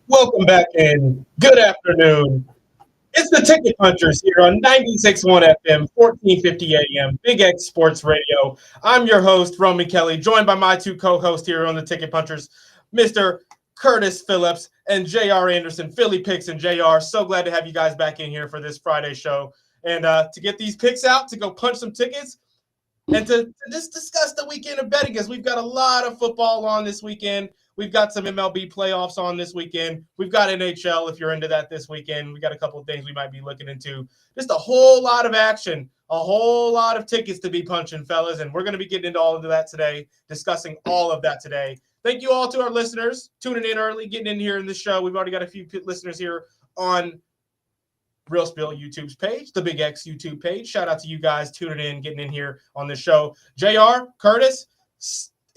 Welcome back and good afternoon. It's the Ticket Punchers here on 96.1 FM, 1450 AM, Big X Sports Radio. I'm your host, Roman Kelly, joined by my two co-hosts here on the Ticket Punchers, Mr. Curtis Phillips and J.R. Anderson, Philly Picks and J.R. So glad to have you guys back in here for this Friday show. And to get these picks out, to go punch some tickets, and to just discuss the weekend of betting because we've got a lot of football on this weekend. We've got some MLB playoffs on this weekend. We've got NHL if you're into that this weekend. We got a couple of things we might be looking into. Just a whole lot of action, a whole lot of tickets to be punching, fellas. And we're going to be getting into all of that today, discussing all of that today. Thank you all to our listeners tuning in early, getting in here in the show. We've already got a few listeners here on Real Spill YouTube's page, the Big X YouTube page. Shout out to you guys tuning in, getting in here on the show. JR, Curtis,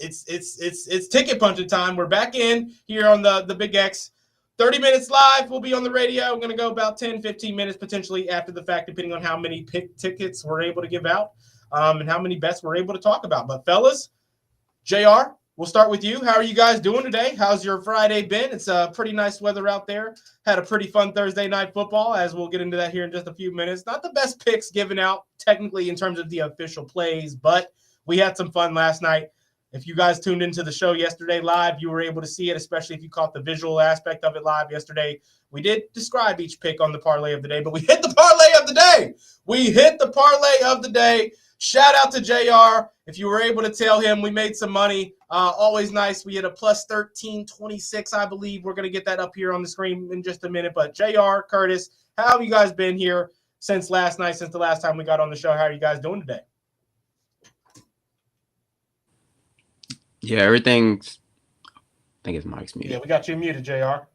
it's ticket punching time. We're back in here on the Big X. 30 minutes live. We'll be on the radio. We're going to go about 10, 15 minutes potentially after the fact, depending on how many pick tickets we're able to give out and how many bets we're able to talk about. But fellas, JR, we'll start with you. How are you guys doing today? How's your Friday been? It's pretty nice weather out there. Had a pretty fun Thursday night football, as we'll get into that here in just a few minutes. Not the best picks given out technically in terms of the official plays, but we had some fun last night. If you guys tuned into the show yesterday live, you were able to see it, especially if you caught the visual aspect of it live yesterday. We did describe each pick on the parlay of the day, but we hit the parlay of the day. We hit the parlay of the day. Shout out to JR. If you were able to tell him we made some money, always nice. We had a plus 1326, I believe. We're going to get that up here on the screen in just a minute. But JR, Curtis, how have you guys been here since last night, since the last time we got on the show? How are you guys doing today? Yeah, everything's – I think it's Mike's muted. Yeah, we got you muted, JR.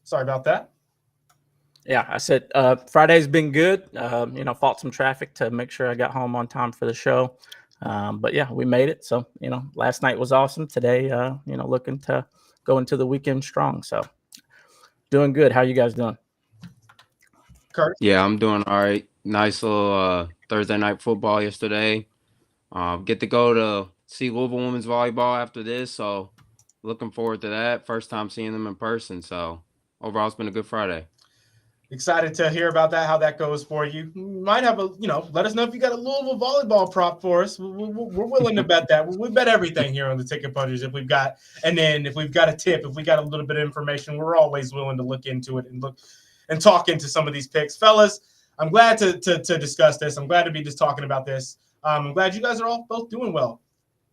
Sorry about that. Yeah, I said Friday's been good. Fought some traffic to make sure I got home on time for the show. But, yeah, we made it. So, last night was awesome. Today, looking to go into the weekend strong. So, doing good. How you guys doing? Kurt? Yeah, I'm doing all right. Nice little Thursday night football yesterday. Get to go to see Louisville women's volleyball after this. So, looking forward to that. First time seeing them in person. So, overall, it's been a good Friday. Excited to hear about that, how that goes for you. Might have let us know if you got a Louisville volleyball prop for us. We're willing to bet that. We bet everything here on the Ticket Punchers if we've got a tip, if we got a little bit of information, we're always willing to look into it and talk into some of these picks. Fellas, I'm glad to discuss this. I'm glad to be just talking about this. I'm glad you guys are all both doing well.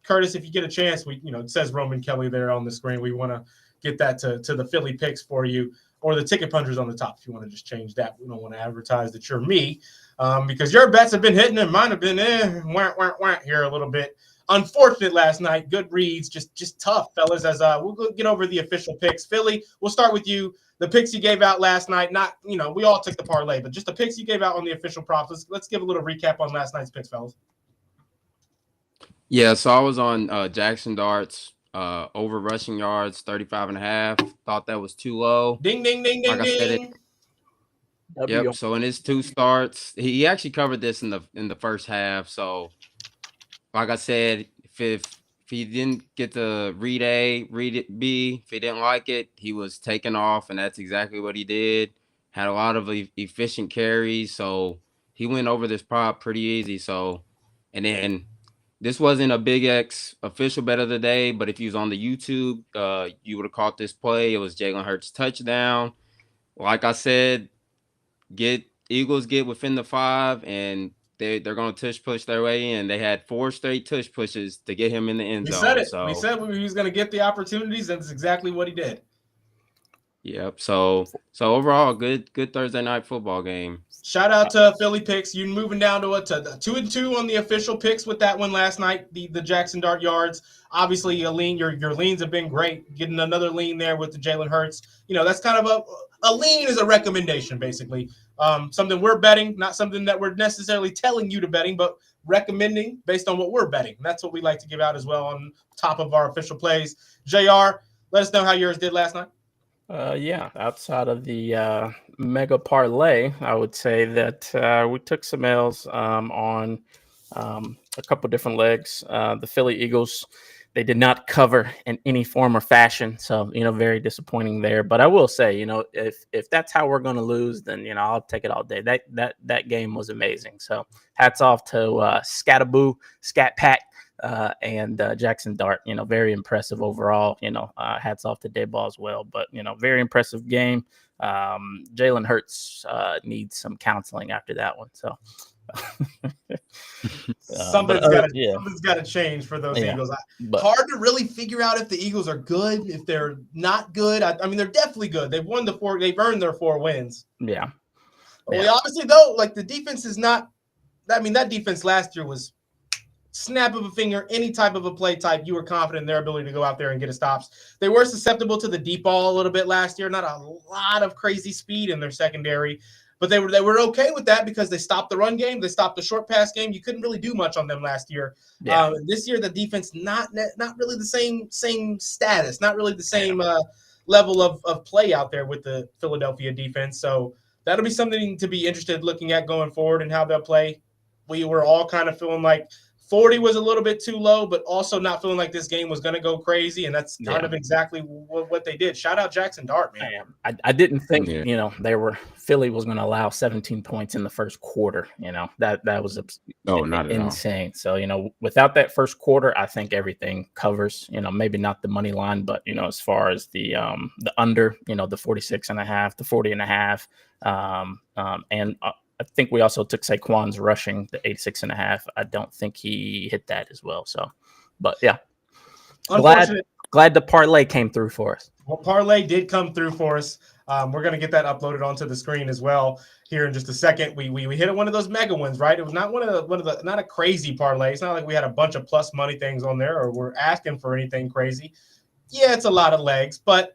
Curtis, if you get a chance, it says Roman Kelly there on the screen. We want to get that to the Philly picks for you. Or the Ticket Punchers on the top if you want to just change that. We don't want to advertise that you're me because your bets have been hitting and mine have been here a little bit. Unfortunate last night. Good reads, just tough, fellas. As we'll get over the official picks. Philly, we'll start with you. The picks you gave out last night, not, we all took the parlay, but just the picks you gave out on the official props. Let's give a little recap on last night's picks, fellas. Yeah, so I was on Jackson Darts. Over rushing yards, 35.5. Thought that was too low. Ding, ding, ding, ding, ding. Yep. So in his two starts, he actually covered this in the first half. So, like I said, if he didn't get to read A, read it B, if he didn't like it, he was taken off, and that's exactly what he did. Had a lot of efficient carries, so he went over this prop pretty easy. So, and then. This wasn't a Big X official bet of the day, but if you was on the YouTube, you would have caught this play. It was Jalen Hurts touchdown. Like I said, Eagles get within the 5, and they're going to tush push their way in. They had 4 straight tush pushes to get him in the end zone. We said it. So. We said he was going to get the opportunities, and that's exactly what he did. Yep. So overall, good Thursday night football game. Shout out to Philly picks. You moving down to 2-2 on the official picks with that one last night. The Jackson Dart yards. Obviously, a lean. Your leans have been great. Getting another lean there with the Jalen Hurts. That's kind of a lean is a recommendation, basically. Something we're betting, not something that we're necessarily telling you to betting, but recommending based on what we're betting. And that's what we like to give out as well on top of our official plays. JR, let us know how yours did last night. Outside of the mega parlay, I would say that we took some L's on a couple different legs. The Philly Eagles they did not cover in any form or fashion. So, very disappointing there. But I will say, if that's how we're going to lose, then, I'll take it all day. That game was amazing. So hats off to Scataboo, Scat Pack, and Jackson Dart. Very impressive overall. Hats off to Dayball as well. But, very impressive game. Jalen Hurts needs some counseling after that one. So. Something's got to change for those Eagles. Hard to really figure out if the Eagles are good, if they're not good. I mean, they're definitely good. They've earned their 4 wins. Yeah. We obviously, though, like, the defense is not. I mean, that defense last year was snap of a finger, any type of a play type. You were confident in their ability to go out there and get a stops. They were susceptible to the deep ball a little bit last year. Not a lot of crazy speed in their secondary. But they were okay with that because they stopped the run game. They stopped the short pass game. You couldn't really do much on them last year. Yeah. This year, the defense not really the same status, not really the same level of play out there with the Philadelphia defense. So that'll be something to be interested in looking at going forward and how they'll play. We were all kind of feeling like 40 was a little bit too low, but also not feeling like this game was going to go crazy, and that's kind of exactly what they did. Shout out Jackson Dart, man. I didn't think Philly was going to allow 17 points in the first quarter. That was insane. So without that first quarter, I think everything covers. Maybe not the money line, but as far as the under, the 46.5, the 40.5, and. I think we also took Saquon's rushing, the 86.5. I don't think he hit that as well. So, but yeah, glad the parlay came through for us. Well, parlay did come through for us. We're going to get that uploaded onto the screen as well here in just a second. We hit one of those mega ones, right? It was not not a crazy parlay. It's not like we had a bunch of plus money things on there or we're asking for anything crazy. Yeah, it's a lot of legs, but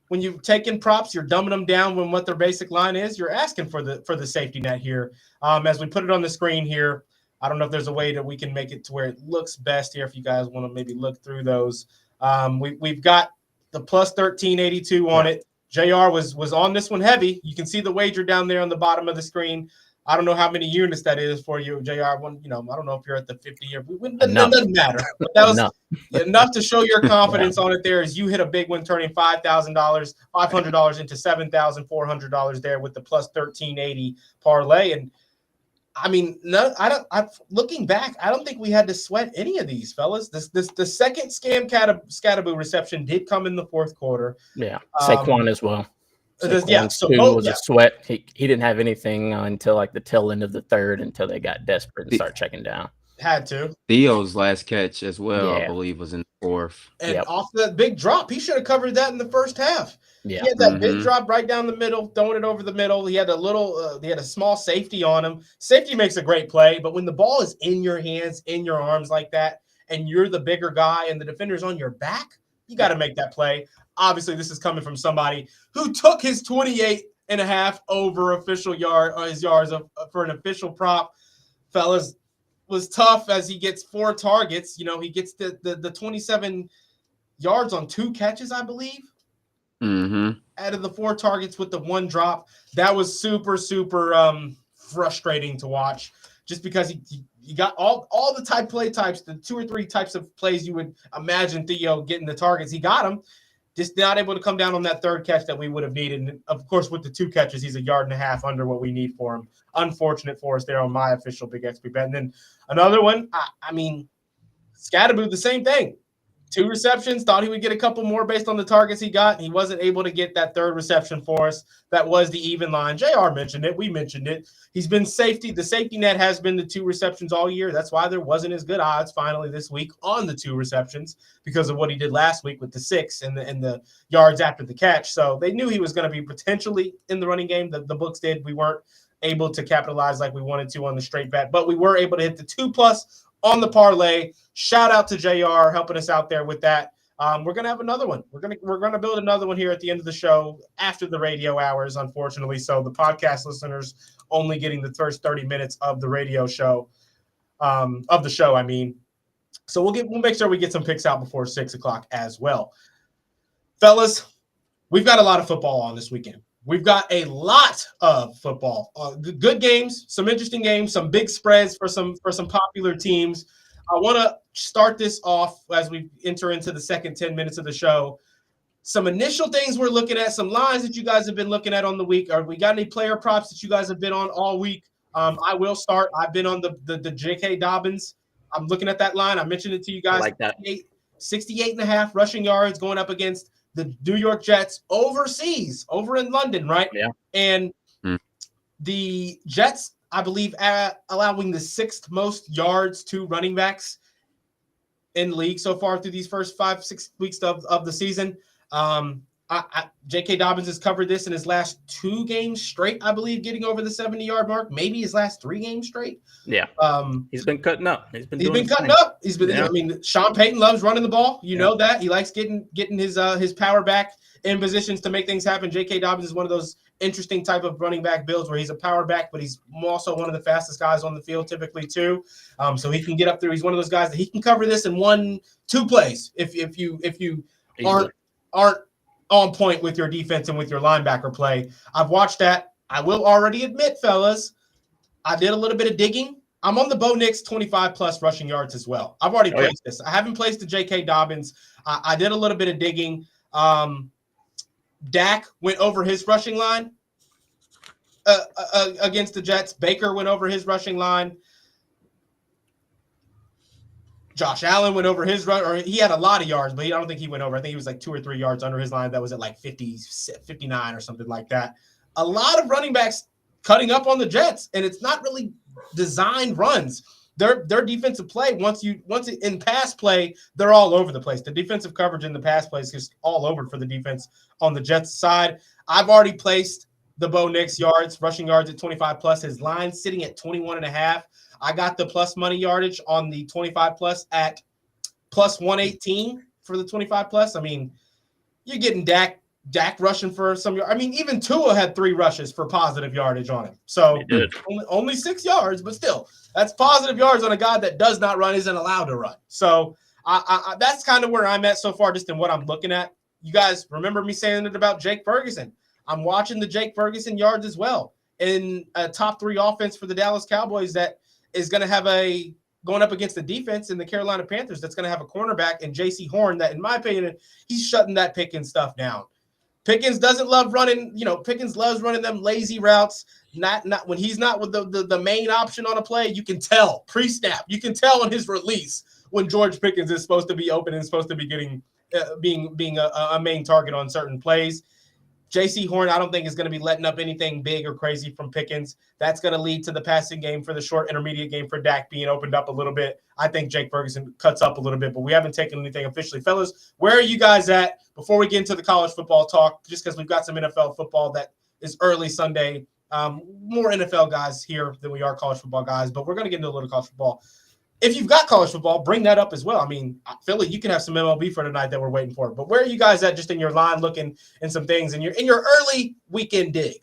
when you're taking props, you're dumbing them down when what their basic line is. You're asking for the safety net here. As we put it on the screen here, I don't know if there's a way that we can make it to where it looks best here. If you guys want to maybe look through those, we've got the plus 1382 on it. JR was on this one heavy. You can see the wager down there on the bottom of the screen. I don't know how many units that is for you, JR. I don't know if you're at the 50 or it doesn't matter. But that was enough to show your confidence on it there as you hit a big one, turning $500 into $7,400 there with the plus 1380 parlay. And I mean, looking back, I don't think we had to sweat any of these, fellas. The second Scataboo reception did come in the fourth quarter. Yeah, Saquon as well. Was a sweat. He didn't have anything until like the tail end of the third until they got desperate and started checking down. Had to. Theo's last catch as well, I believe, was in the fourth. And off that big drop, he should have covered that in the first half. Yeah. He had that big drop right down the middle, throwing it over the middle. He had a small safety on him. Safety makes a great play, but when the ball is in your hands, in your arms like that, and you're the bigger guy and the defender's on your back, you got to make that play. Obviously, this is coming from somebody who took his 28.5 over official yards for an official prop. Fellas, was tough as he gets 4 targets. He gets the 27 yards on 2 catches, I believe. Out of the 4 targets with the 1 drop. That was super, super frustrating to watch just because he got all the play types, the 2 or 3 types of plays you would imagine Theo getting the targets. He got them. Just not able to come down on that 3rd catch that we would have needed. And, of course, with the 2 catches, he's 1.5 yards under what we need for him. Unfortunate for us there on my official Big XP bet. And then another one, I mean, Scataboo, the same thing. 2 receptions, thought he would get a couple more based on the targets he got. He wasn't able to get that 3rd reception for us. That was the even line. JR mentioned it. We mentioned it. He's been safety. The safety net has been the 2 receptions all year. That's why there wasn't as good odds finally this week on the 2 receptions because of what he did last week with the 6 and the yards after the catch. So they knew he was going to be potentially in the running game. The books did. We weren't able to capitalize like we wanted to on the straight bet, but we were able to hit the 2+ on the parlay. Shout out to JR helping us out there with that. We're gonna have another one. We're gonna build another one here at the end of the show after the radio hours, unfortunately. So the podcast listeners only getting the first 30 minutes of the radio show, of the show. I mean, so we'll make sure we get some picks out before 6 o'clock as well, fellas. We've got a lot of football on this weekend. We've got a lot of football, good games, some interesting games, some big spreads for some popular teams. I want to start this off as we enter into the second 10 minutes of the show. Some initial things we're looking at, some lines that you guys have been looking at on the week. Are we got any player props that you guys have been on all week? I will start. I've been on the J.K. Dobbins. I'm looking at that line. I mentioned it to you guys. I like that. 68.5 rushing yards going up against the New York Jets overseas, over in London, right? Yeah. And the Jets, I believe, allowing the 6th most yards to running backs in the league so far through these first 5-6 weeks of the season. J.K. Dobbins has covered this in his last 2 games straight, I believe, getting over the 70-yard mark. Maybe his last 3 games straight. Yeah. He's been cutting up. He's been cutting up. He's been. Yeah. I mean, Sean Payton loves running the ball. You know that. He likes getting his power back in positions to make things happen. J.K. Dobbins is one of those interesting type of running back builds where he's a power back, but he's also one of the fastest guys on the field typically too. So he can get up there. He's one of those guys that he can cover this in 1-2 plays if you aren't on point with your defense and with your linebacker play. I've watched that. I will already admit, fellas, I did a little bit of digging. I'm on the Bo Nix 25+ rushing yards as well. I've already placed this. I haven't placed the J.K. Dobbins. I did a little bit of digging. Dak went over his rushing line against the Jets. Baker went over his rushing line. Josh Allen went over his run, or he had a lot of yards, but I don't think he went over. I think he was like 2 or 3 yards under his line. That was at like 50, 59 or something like that. A lot of running backs cutting up on the Jets, and it's not really designed runs. Their defensive play, once in pass play, they're all over the place. The defensive coverage in the pass play is just all over for the defense on the Jets side. I've already placed the Bo Nix rushing yards at 25+. His line sitting at 21.5. I got the plus money yardage on the 25+ at plus 118 for the 25+. I mean, you're getting Dak rushing for some. I mean, even Tua had 3 rushes for positive yardage on him. So only 6 yards, but still, that's positive yards on a guy that does not run, isn't allowed to run. So I that's kind of where I'm at so far, just in what I'm looking at. You guys remember me saying it about Jake Ferguson. I'm watching the Jake Ferguson yards as well in a top 3 offense for the Dallas Cowboys that is going to have going up against the defense in the Carolina Panthers that's going to have a cornerback in J.C. Horn that, in my opinion, he's shutting that Pickens stuff down. Pickens doesn't love running, Pickens loves running them lazy routes. Not when he's not with the main option on a play, you can tell pre-snap. You can tell on his release when George Pickens is supposed to be open and supposed to be getting being a main target on certain plays. J.C. Horn, I don't think is going to be letting up anything big or crazy from Pickens. That's going to lead to the passing game for the short intermediate game for Dak being opened up a little bit. I think Jake Ferguson cuts up a little bit, but we haven't taken anything officially. Fellas, where are you guys at before we get into the college football talk? Just because we've got some NFL football that is early Sunday. More NFL guys here than we are college football guys, but we're going to get into a little college football. If you've got college football, bring that up as well. I mean, Philly, you can have some MLB for tonight that we're waiting for. But where are you guys at just in your line looking and some things in your early weekend dig?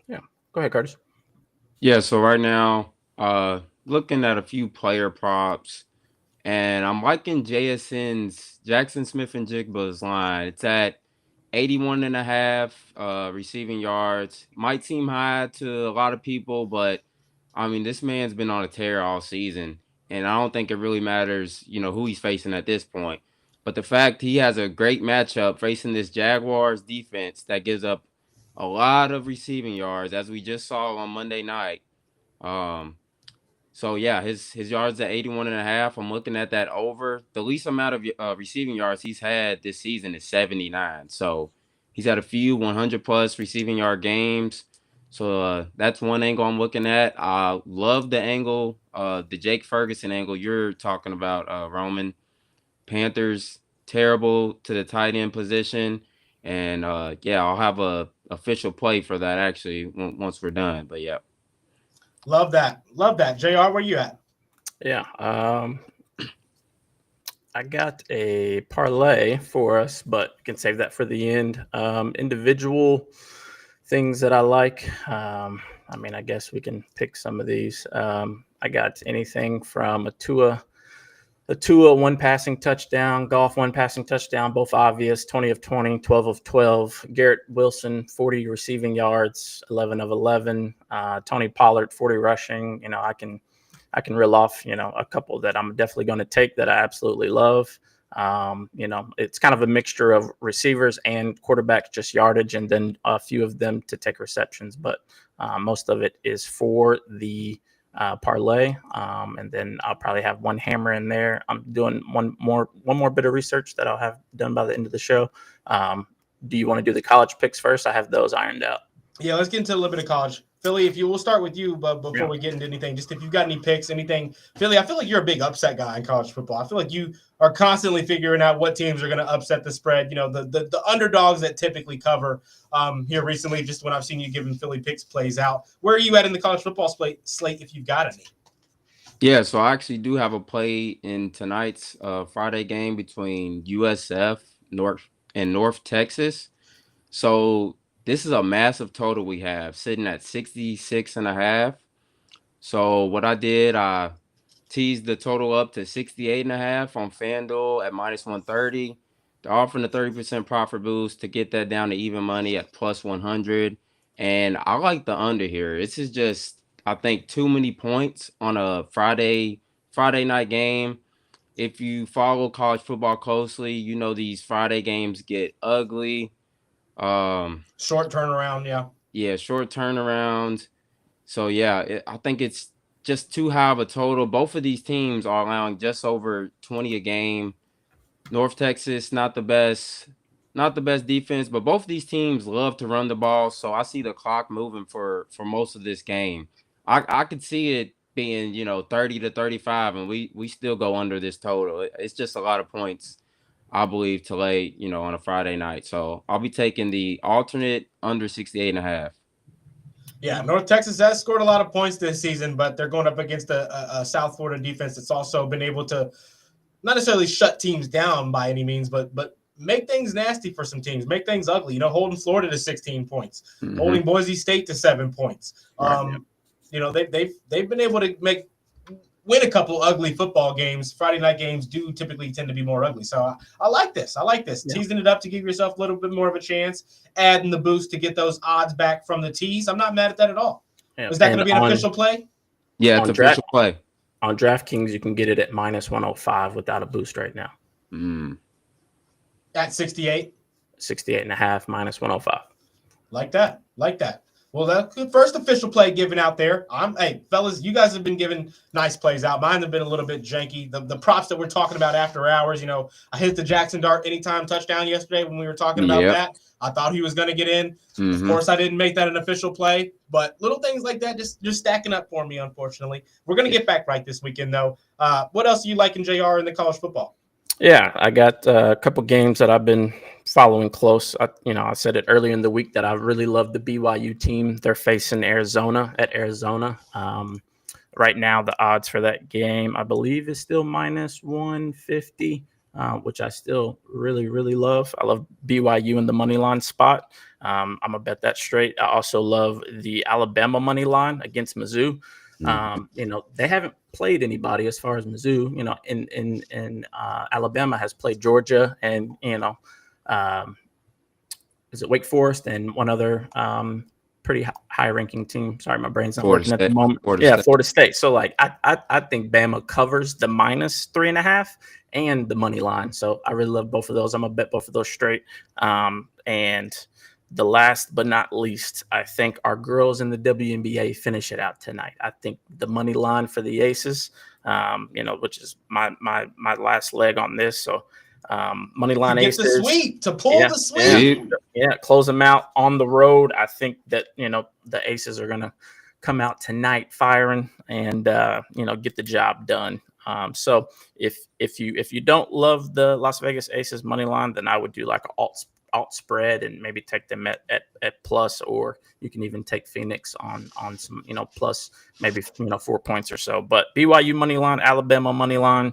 Yeah. Go ahead, Curtis. Yeah, so right now, looking at a few player props, and I'm liking JSN's Jackson Smith and Jigba's line. It's at 81.5 receiving yards. Might seem high to a lot of people, but I mean, this man's been on a tear all season. And I don't think it really matters, who he's facing at this point. But the fact he has a great matchup facing this Jaguars defense that gives up a lot of receiving yards, as we just saw on Monday night. So, yeah, his yards at 81.5. I'm looking at that over. The least amount of receiving yards he's had this season is 79. So he's had a few 100+ receiving yard games. So that's one angle I'm looking at. I love the angle, the Jake Ferguson angle you're talking about, Roman. Panthers, terrible to the tight end position. And, I'll have a official play for that, actually, once we're done. But, yeah. Love that. Love that. JR, where you at? Yeah. I got a parlay for us, but you can save that for the end. Individual things that I like. I guess we can pick some of these. I got anything from a Tua 1 passing touchdown, Goff 1 passing touchdown, both obvious, 20 of 20, 12 of 12. Garrett Wilson, 40 receiving yards, 11 of 11. Tony Pollard, 40 rushing. I I can reel off, a couple that I'm definitely going to take that I absolutely love. It's kind of a mixture of receivers and quarterbacks, just yardage, and then a few of them to take receptions. But most of it is for the parlay, and then I'll probably have one hammer in there. I'm doing one more bit of research that I'll have done by the end of the show. Do you want to do the college picks first? I have those ironed out. Yeah, let's get into a little bit of college. Philly, we'll start with you, but before we get into anything, just if you've got any picks, anything, Philly, I feel like you're a big upset guy in college football. I feel like you are constantly figuring out what teams are going to upset the spread. The underdogs that typically cover here recently, just when I've seen you giving Philly picks plays out. Where are you at in the college football slate if you've got any? Yeah, so I actually do have a play in tonight's Friday game between USF North Texas. So this is a massive total we have sitting at 66.5. So what I did, I teased the total up to 68.5 on FanDuel at minus 130. They're offering a 30% profit boost to get that down to even money at plus 100. And I like the under here. This is just, I think, too many points on a Friday night game. If you follow college football closely, these Friday games get ugly. Short turnaround, short turnaround. So I think it's just too high of a total. Both of these teams are allowing just over 20 a game. North Texas, not the best defense, but both of these teams love to run the ball. So I see the clock moving for most of this game. I could see it being 30 to 35, and we still go under this total. It's just a lot of points, I believe, to lay, on a Friday night. So I'll be taking the alternate under 68.5. Yeah, North Texas has scored a lot of points this season, but they're going up against a South Florida defense that's also been able to not necessarily shut teams down by any means, but make things nasty for some teams, make things ugly. Holding Florida to 16 points, holding Boise State to 7 points. Right. They've been able to win a couple ugly football games. Friday night games do typically tend to be more ugly. So I like this. Yeah. Teasing it up to give yourself a little bit more of a chance, adding the boost to get those odds back from the tease. I'm not mad at that at all. Yeah. Is that going to be an official play? Yeah, it's official play. On DraftKings, you can get it at minus 105 without a boost right now. At 68? 68.5 minus 105. Like that. Well, that's the first official play given out there. Hey, fellas, you guys have been giving nice plays out. Mine have been a little bit janky. The props that we're talking about after hours, I hit the Jackson Dart anytime touchdown yesterday when we were talking about that. I thought he was going to get in. Of course, I didn't make that an official play, but little things like that just stacking up for me, unfortunately. We're going to get back right this weekend, though. What else are you liking, JR, in the college football? Yeah, I got a couple games that I've been following close. I said it earlier in the week that I really love the BYU team. They're facing Arizona at Arizona. Right now, the odds for that game, I believe, is still minus 150, which I still really, really love. I love BYU in the money line spot. I'm going to bet that straight. I also love the Alabama money line against Mizzou. They haven't played anybody as far as Mizzou, in Alabama has played Georgia and, is it Wake Forest and one other pretty high ranking team. Sorry, my brain's not working at the moment. Florida State. So I think Bama covers the minus 3.5 and the money line. So I really love both of those. I'm going to bet both of those straight. And the last but not least, I think our girls in the WNBA finish it out tonight. I think the money line for the Aces, which is my last leg on this. So money line Aces. The sweep to pull the sweep. Yeah, close them out on the road. I think that the Aces are going to come out tonight firing and get the job done. So if you don't love the Las Vegas Aces money line, then I would do like an alt spread and maybe take them at plus, or you can even take Phoenix on some plus maybe 4 points or so. But BYU money line, Alabama money line,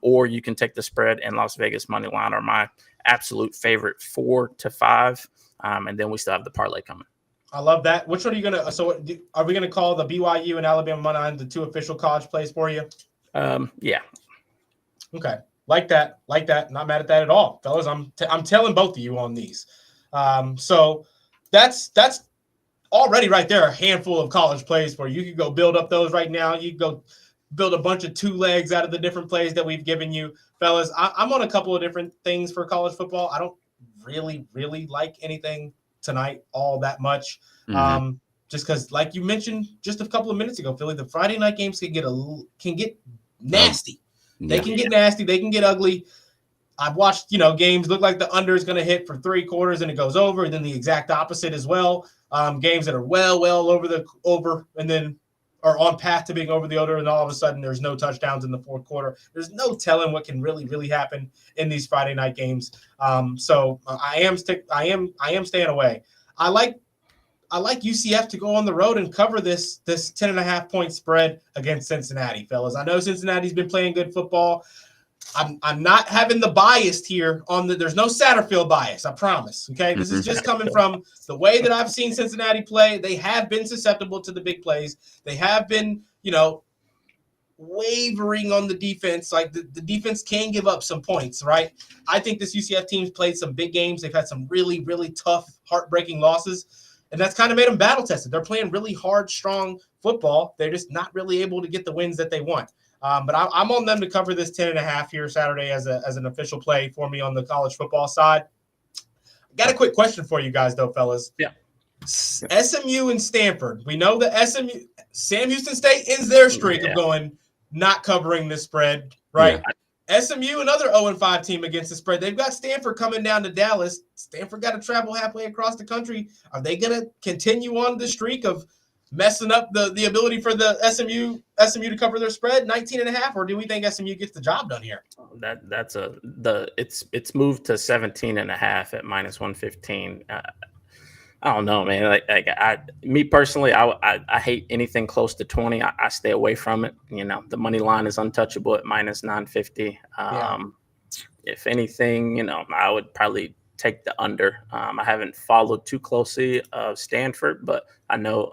or you can take the spread and Las Vegas money line are my absolute favorite 4 to 5. And then we still have the parlay coming. I love that. Which one are you gonna? So are we gonna call the BYU and Alabama money line the two official college plays for you? Yeah. Okay. Like that. Not mad at that at all, fellas. I'm telling both of you on these. So that's already right there a handful of college plays for you. You could go build up those right now. You could go build a bunch of two legs out of the different plays that we've given you, fellas. I'm on a couple of different things for college football. I don't really like anything tonight all that much. Just because, like you mentioned just a couple of minutes ago, Philly, the Friday night games can get nasty. They can get nasty. They can get ugly. I've watched, games look like the under is going to hit for 3 quarters and it goes over, and then the exact opposite as well. Games that are well over and then are on path to being over the under, and all of a sudden there's no touchdowns in the fourth quarter. There's no telling what can really happen in these Friday night games. So I am staying away. I like UCF to go on the road and cover this 10.5 point spread against Cincinnati, fellas. I know Cincinnati's been playing good football. I'm not having the bias here there's no Satterfield bias, I promise. Okay. This is just coming from the way that I've seen Cincinnati play. They have been susceptible to the big plays. They have been, wavering on the defense. Like the defense can give up some points, right? I think this UCF team's played some big games. They've had some really tough, heartbreaking losses. And that's kind of made them battle tested. They're playing really hard, strong football. They're just not really able to get the wins that they want. But I'm on them to cover this 10.5 here Saturday as an official play for me on the college football side. Got a quick question for you guys, though, fellas. Yeah. SMU and Stanford. We know that Sam Houston State ends their streak of going not covering this spread, right? Yeah. SMU, another 0-5 team against the spread. They've got Stanford coming down to Dallas. Stanford got to travel halfway across the country. Are they going to continue on the streak of messing up the ability for the SMU to cover their spread 19.5, or do we think SMU gets the job done here? It's moved to 17.5 at -115. I don't know, man. Me personally, I hate anything close to 20. I stay away from it. The money line is untouchable at -950. If anything, I would probably take the under. I haven't followed too closely of Stanford, but I know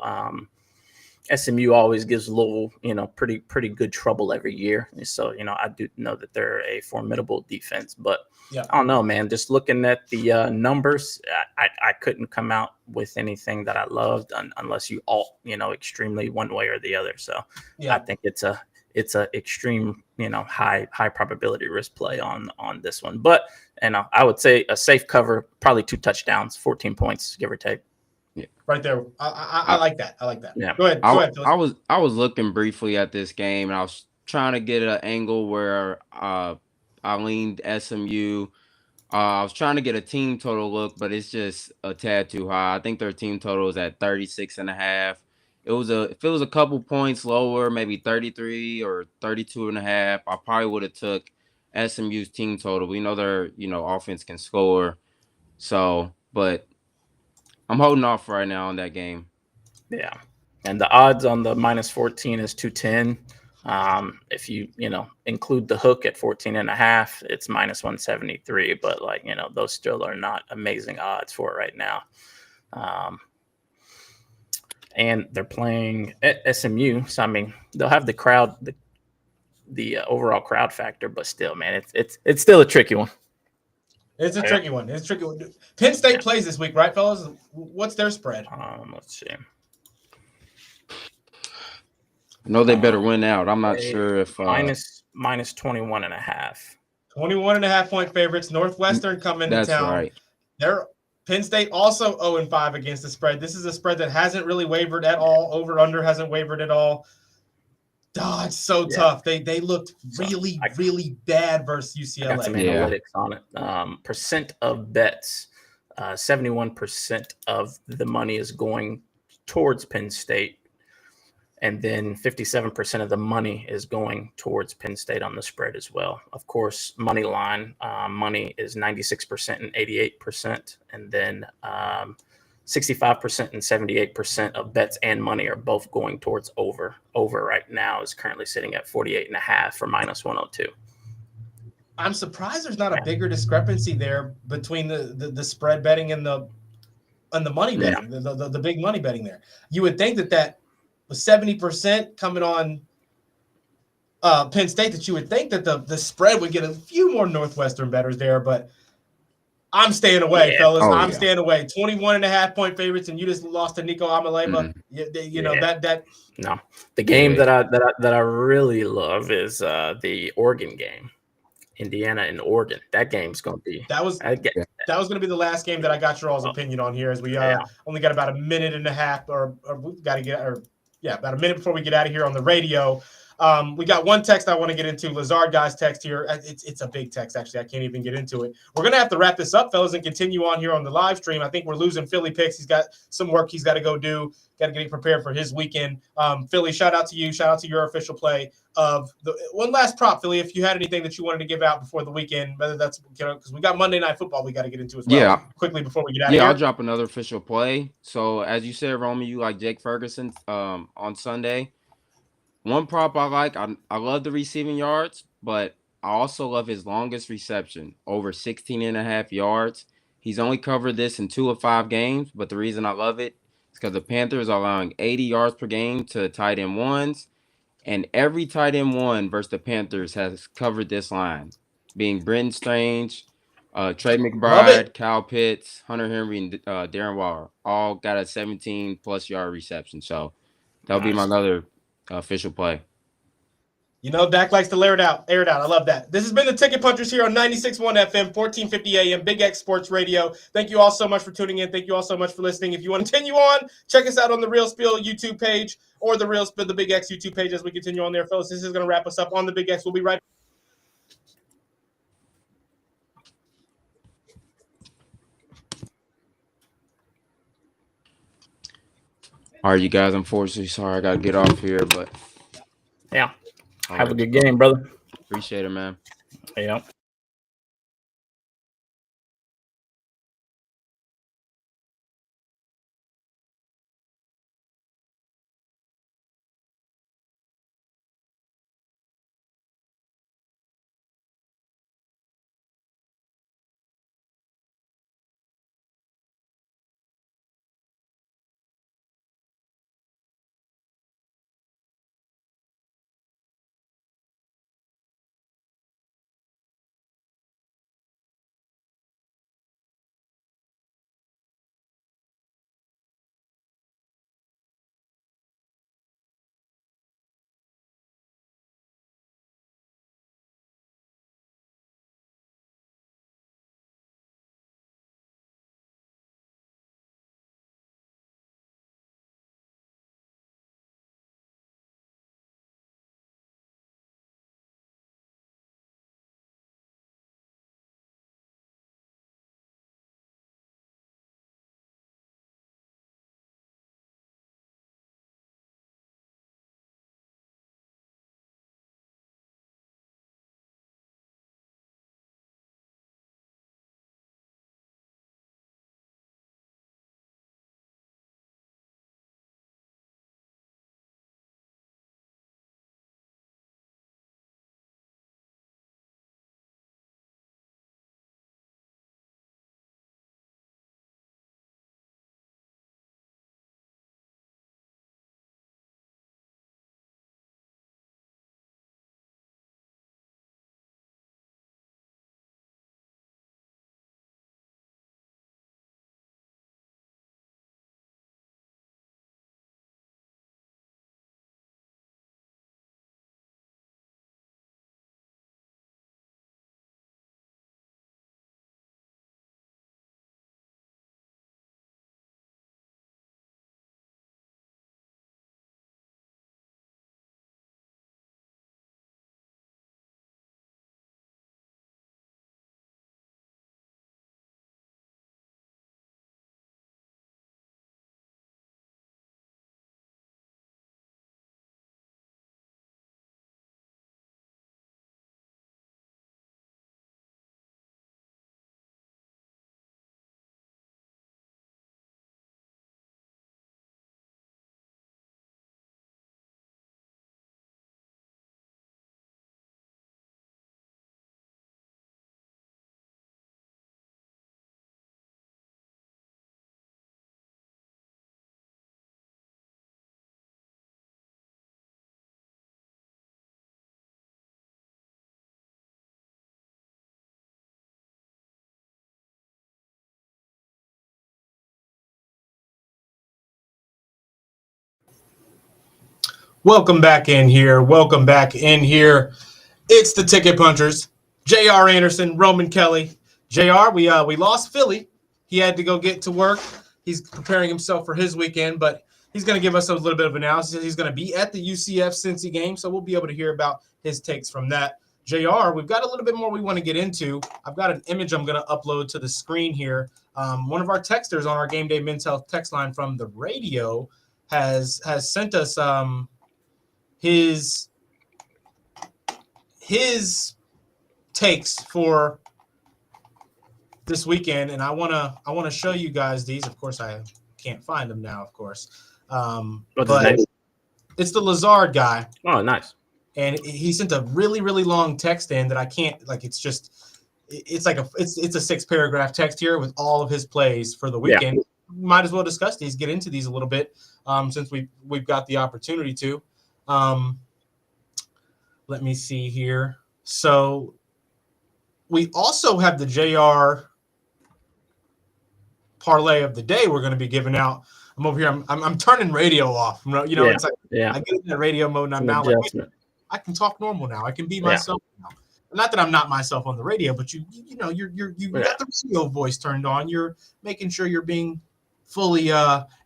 SMU always gives Louisville, pretty good trouble every year. So, I do know that they're a formidable defense, but I don't know, man. Just looking at the numbers, I couldn't come out with anything that I loved unless you all, extremely one way or the other. So I think it's a extreme, high probability risk play on this one. But I would say a safe cover, probably 2 touchdowns, 14 points, give or take. Yeah, right there. I like that. I like that. Yeah. Go ahead. I was looking briefly at this game, and I was trying to get an angle where I leaned SMU. I was trying to get a team total look, but it's just a tad too high. I think their team total is at 36.5. If it was a couple points lower, maybe 33 or 32.5, I probably would have took SMU's team total. We know their offense can score, but I'm holding off right now on that game. Yeah, and the odds on the -14 is 210. If you include the hook at 14.5, it's -173. But those still are not amazing odds for it right now. And they're playing at SMU, so I mean they'll have the crowd, the overall crowd factor, but still, man, it's still a tricky one. It's a tricky one. Penn State plays this week, right, fellas? What's their spread? Let's see. I know they better win out. I'm not sure if minus 21.5. 21.5 point favorites. Northwestern come into town. That's right. Penn State also 0-5 against the spread. This is a spread that hasn't really wavered at all. Over under hasn't wavered at all. It's so tough. They looked really bad versus UCLA. I got some analytics on it. Percent of bets, 71% of the money is going towards Penn State, and then 57% of the money is going towards Penn State on the spread as well. Of course, money line money is 96% and 88%, and then 65% and 78% of bets and money are both going towards over. Over right now is currently sitting at 48.5 for -102. I'm surprised there's not a bigger discrepancy there between the spread betting and the money betting, the big money betting there. You would think that was 70% coming on Penn State, that you would think that the spread would get a few more Northwestern bettors there, but I'm staying away, fellas. Oh, I'm yeah. staying away. 21.5-point favorites, and you just lost to Nico Amaleva. You know that. No, the game that I really love is the Oregon game, Indiana and Oregon. That game's going to be that was going to be the last game that I got your all's opinion on here, as we only got about a minute and a half, or we got to get about a minute before we get out of here on the radio. We got one text I want to get into. Lazard guy's text here. It's a big text, actually. I can't even get into it. We're going to have to wrap this up, fellas, and continue on here on the live stream. I think we're losing Philly Picks. He's got some work he's got to go do. Got to get prepared for his weekend. Philly, shout out to you. Shout out to your official play of the one last prop, Philly. If you had anything that you wanted to give out before the weekend, whether that's because we got Monday Night Football we got to get into as well. Yeah. Quickly before we get out of here. I'll drop another official play. So as you said, Romy, you like Jake Ferguson on Sunday. One prop I like, I love the receiving yards, but I also love his longest reception, over 16.5 yards. He's only covered this in 2 of 5 games, but the reason I love it is because the Panthers are allowing 80 yards per game to tight end ones, and every tight end one versus the Panthers has covered this line, being Brenton Strange, Trey McBride, Kyle Pitts, Hunter Henry, and Darren Waller, all got a 17+ yard reception. So that'll be my other official play. You know, Dak likes to air it out. I love that. This has been the Ticket Punchers here on 96.1 FM, 1450 AM, Big X Sports Radio. Thank you all so much for tuning in. Thank you all so much for listening. If you want to continue on, check us out on the Real Spiel YouTube page or the Real Spiel, the Big X YouTube page as we continue on there, fellas. This is going to wrap us up on the Big X. We'll be right back. All right, you guys, unfortunately, sorry I got to get off here, but yeah. Have a good game, brother. Appreciate it, man. Yeah. Welcome back in here. Welcome back in here. It's the Ticket Punchers. J.R. Anderson, Roman Kelly. J.R., we lost Philly. He had to go get to work. He's preparing himself for his weekend, but he's going to give us a little bit of analysis. He's going to be at the UCF Cincy game, so we'll be able to hear about his takes from that. JR, we've got a little bit more we want to get into. I've got an image I'm going to upload to the screen here. One of our texters on our Game Day Men's Health text line from the radio has sent us his takes for this weekend, and I wanna show you guys these. Of course, I can't find them now. Of course, but it's the Lazard guy. Oh, nice. And he sent a really, really long text in that I can't, like, it's a 6-paragraph text here with all of his plays for the weekend. Yeah. Might as well discuss these, get into these a little bit, since we've got the opportunity to. Let me see here. So we also have the JR parlay of the day we're going to be giving out. I'm over here. I'm turning radio off. It's like I get in that radio mode and I'm now like, I can talk normal now. I can be myself now. Not that I'm not myself on the radio, but you got the radio voice turned on. You're making sure you're being fully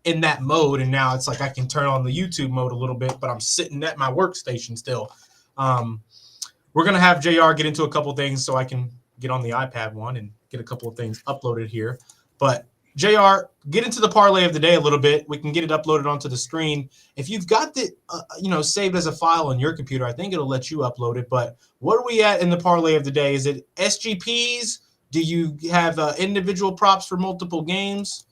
in that mode, and now it's like I can turn on the YouTube mode a little bit, but I'm sitting at my workstation still. We're gonna have JR get into a couple things so I can get on the iPad one and get a couple of things uploaded here. But JR, get into the parlay of the day a little bit. We can get it uploaded onto the screen. If you've got the saved as a file on your computer, I think it'll let you upload it. But what are we at in the parlay of the day? Is it SGPs? Do you have individual props for multiple games?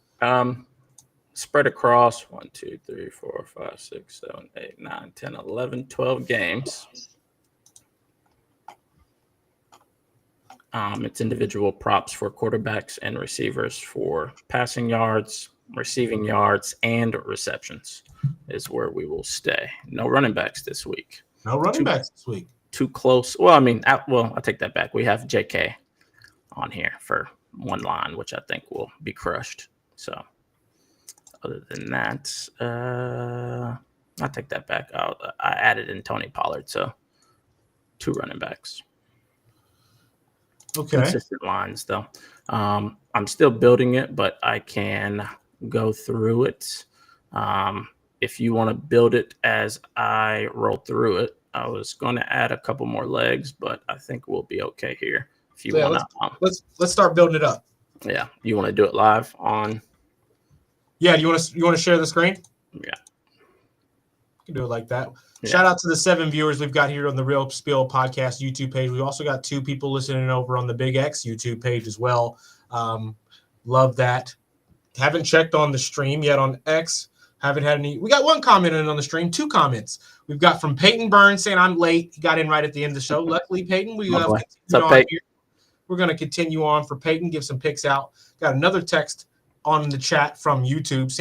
Spread across 1, 2, 3, 4, 5, 6, 7, 8, 9, 10, 11, 12 games. It's individual props for quarterbacks and receivers for passing yards, receiving yards, and receptions is where we will stay. No running backs this week. No running backs this week. Too close. Well, I take that back. We have JK on here for one line, which I think will be crushed. So other than that, I take that back. I added in Tony Pollard, so 2 running backs. Okay. Consistent lines, though. I'm still building it, but I can go through it. If you want to build it as I roll through it, I was going to add a couple more legs, but I think we'll be okay here. If you want to, let's start building it up. Yeah, you want to do it live on? Yeah, you want to share the screen? Yeah, you can do it like that. Yeah. Shout out to the 7 viewers we've got here on the Real Spiel Podcast YouTube page. We've also got 2 people listening over on the Big X YouTube page as well. Love that. Haven't checked on the stream yet on X. Haven't had any. We got 1 comment in on the stream, 2 comments. We've got from Peyton Burns saying I'm late. He got in right at the end of the show. Luckily, Peyton, we're going to continue on for Peyton, give some picks out. Got another text on the chat from YouTube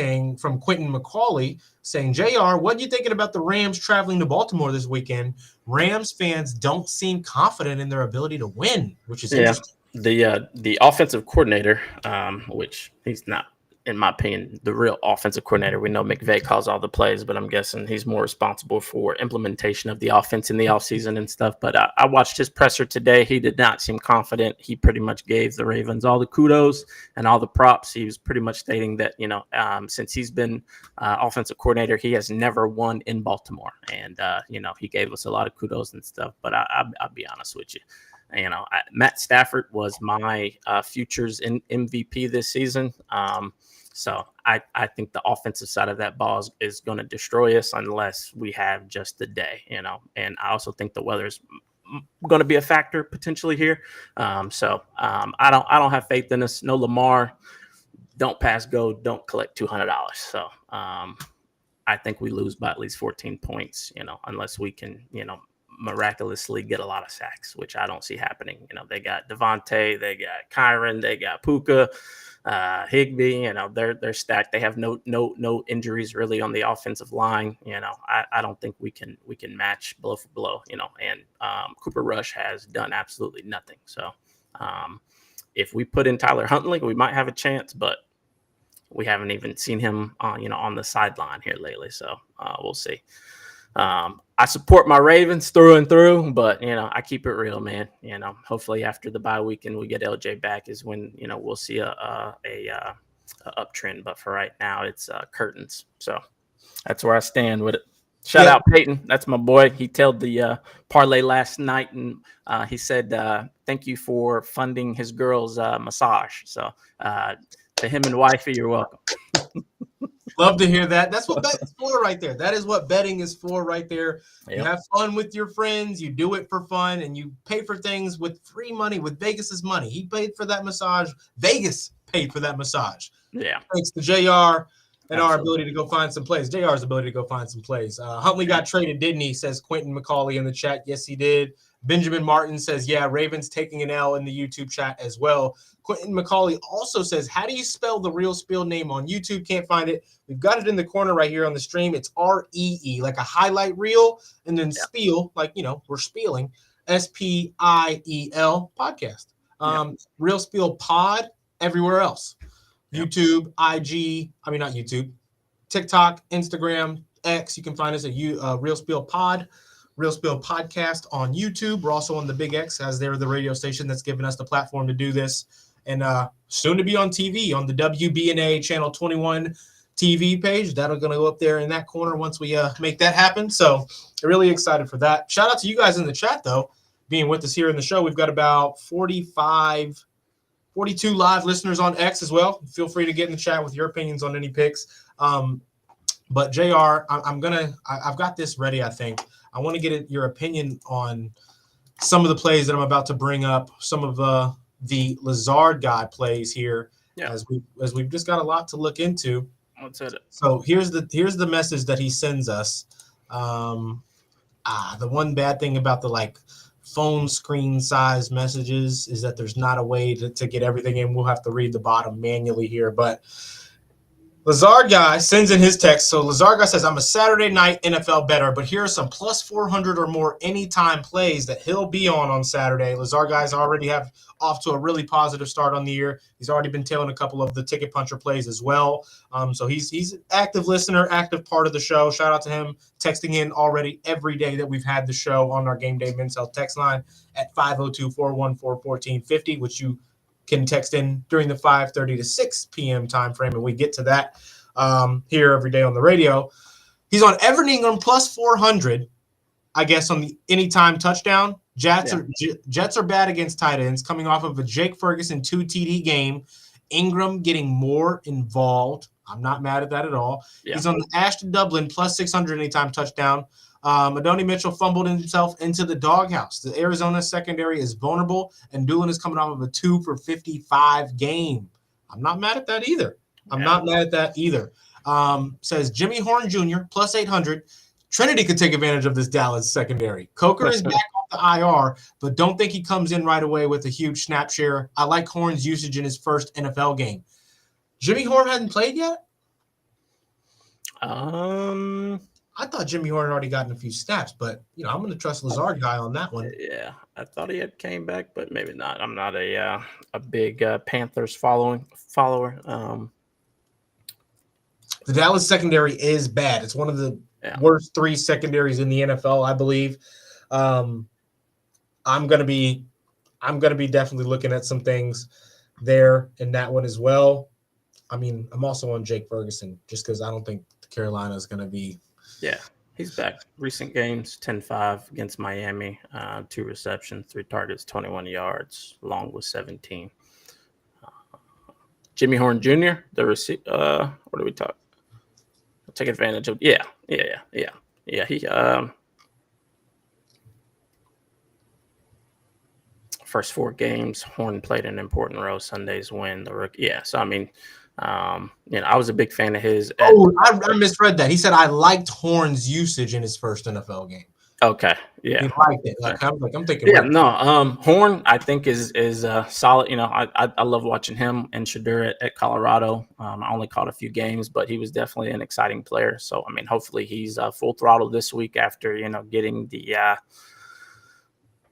from Quentin McCauley saying, JR, what are you thinking about the Rams traveling to Baltimore this weekend? Rams fans don't seem confident in their ability to win, which is interesting. The offensive coordinator, which he's not, in my opinion, the real offensive coordinator. We know McVay calls all the plays, but I'm guessing he's more responsible for implementation of the offense in the offseason and stuff. But I watched his presser today. He did not seem confident. He pretty much gave the Ravens all the kudos and all the props. He was pretty much stating that, since he's been offensive coordinator, he has never won in Baltimore. And, he gave us a lot of kudos and stuff. But I'll be honest with you. Matt Stafford was my futures in MVP this season. So I think the offensive side of that ball is going to destroy us unless we have just the day, and I also think the weather is going to be a factor potentially here. So I don't have faith in us. No Lamar, don't pass go, don't collect $200. So I think we lose by at least 14 points, unless we can, miraculously get a lot of sacks, which I don't see happening. They got Devontae, they got Kyron, they got Puka, Higbee. They're stacked. They have no injuries really on the offensive line. I don't think we can match blow for blow. And Cooper Rush has done absolutely nothing. So if we put in Tyler Huntley, we might have a chance, but we haven't even seen him on the sideline here lately. So we'll see. I support my Ravens through and through, but I keep it real, man. Hopefully after the bye week and we get LJ back is when we'll see a uptrend. But for right now, it's curtains. So that's where I stand with it. Shout out Peyton. That's my boy. He told the parlay last night, and he said, thank you for funding his girl's massage. So to him and wifey, you're welcome. Love to hear that. That's what betting is for right there. That is what betting is for right there. Yep. You have fun with your friends. You do it for fun, and you pay for things with free money, with Vegas's money. He paid for that massage. Vegas paid for that massage. Yeah. Thanks to JR. And our ability to go find some plays. JR's ability to go find some plays. Huntley got traded, didn't he? Says Quentin McCauley in the chat. Yes, he did. Benjamin Martin says, yeah, Ravens taking an L in the YouTube chat as well. Quentin McCauley also says, how do you spell the Real Spiel name on YouTube? Can't find it. We've got it in the corner right here on the stream. It's R-E-E, like a highlight reel, and then spiel, like, we're spieling, S-P-I-E-L podcast. Real Spiel pod everywhere else. YouTube, IG, not YouTube, TikTok, Instagram, X. You can find us at Real Spiel Pod, Real Spiel Podcast on YouTube. We're also on the Big X, as they're the radio station that's given us the platform to do this. And soon to be on TV on the WBNA Channel 21 TV page. That'll going to go up there in that corner once we make that happen. So really excited for that. Shout out to you guys in the chat, though, being with us here in the show. We've got about 42 live listeners on X as well. Feel free to get in the chat with your opinions on any picks. But JR, I've got this ready, I think. I want to get your opinion on some of the plays that I'm about to bring up, some of the Lazard guy plays here, as we've just got a lot to look into. Let's hit it. So here's the message that he sends us. The one bad thing about the phone screen size messages is that there's not a way to get everything in. We'll have to read the bottom manually here, but Lazard guy sends in his text. So Lazard guy says, I'm a Saturday night NFL bettor, but here are some plus 400 or more anytime plays that he'll be on Saturday. Lazard guys already have off to a really positive start on the year. He's already been tailing a couple of the ticket puncher plays as well. So he's an active listener, active part of the show. Shout out to him, texting in already every day that we've had the show on our Game Day Men's Health text line at 502-414-1450, which you can text in during the 5:30 to 6 p.m. time frame, and we get to that here every day on the radio. He's on Evan Ingram plus 400, I guess, on the anytime touchdown. Jets are bad against tight ends, coming off of a Jake Ferguson 2 TD game. Ingram getting more involved. I'm not mad at that at all. Yeah. He's on the Ashton Dublin plus 600 anytime touchdown. Adonai Mitchell fumbled himself into the doghouse. The Arizona secondary is vulnerable, and Doolin is coming off of a 2 for 55 game. I'm not mad at that either. Says Jimmy Horn Jr. plus 800. Trinity could take advantage of this Dallas secondary. Coker is back off the IR, but don't think he comes in right away with a huge snap share. I like Horn's usage in his first NFL game. Jimmy Horn hadn't played yet? I thought Jimmy Horn had already gotten a few snaps, but I'm going to trust Lazard guy on that one. Yeah, I thought he had came back, but maybe not. I'm not a big Panthers follower. The Dallas secondary is bad. It's one of the worst 3 secondaries in the NFL, I believe. I'm going to be definitely looking at some things there in that one as well. I'm also on Jake Ferguson just because I don't think Carolina is going to be. Yeah, he's back. Recent games, 10-5 against Miami, 2 receptions, 3 targets, 21 yards, long was 17. Jimmy Horn Jr., the what do we talk? Take advantage of. Yeah. He first 4 games, Horn played an important role. Sundays win the rookie. Yeah, so I was a big fan of his. I misread that. He said I liked Horn's usage in his first NFL game. Okay, yeah, he liked it. I'm thinking. Yeah, no. Horn, I think is solid. I love watching him and Shadur at Colorado. I only caught a few games, but he was definitely an exciting player. So hopefully he's full throttle this week after getting the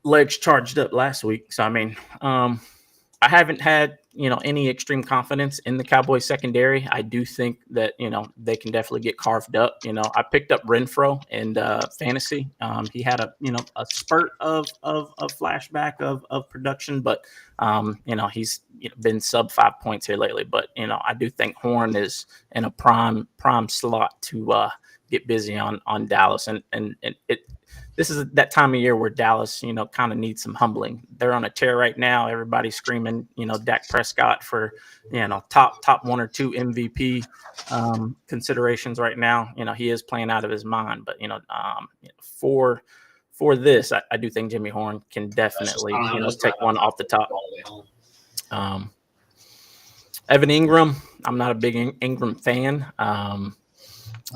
legs charged up last week. So I haven't had any extreme confidence in the Cowboys secondary. I do think that, they can definitely get carved up. I picked up Renfro in fantasy. He had a spurt of flashback of production, but he's been sub 5 points here lately. But I do think Horn is in a prime slot to get busy on Dallas, and this is that time of year where Dallas, kind of needs some humbling. They're on a tear right now. Everybody's screaming, Dak Prescott for, top 1 or 2 MVP considerations right now. He is playing out of his mind, but for this, I do think Jimmy Horn can definitely, take one off the top. Evan Ingram, I'm not a big Ingram fan.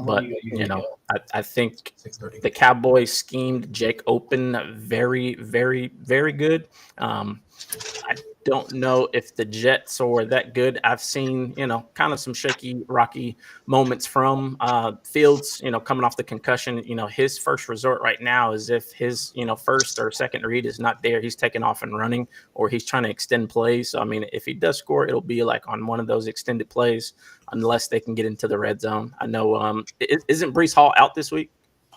But I think the Cowboys schemed Jake Open very, very, very good. I don't know if the Jets are that good. I've seen, kind of some shaky, rocky moments from Fields, coming off the concussion. His first resort right now is if his, first or second read is not there, he's taking off and running, or he's trying to extend plays. So, I mean, if he does score, it'll be like on one of those extended plays, unless they can get into the red zone. I know, isn't Breece Hall out this week,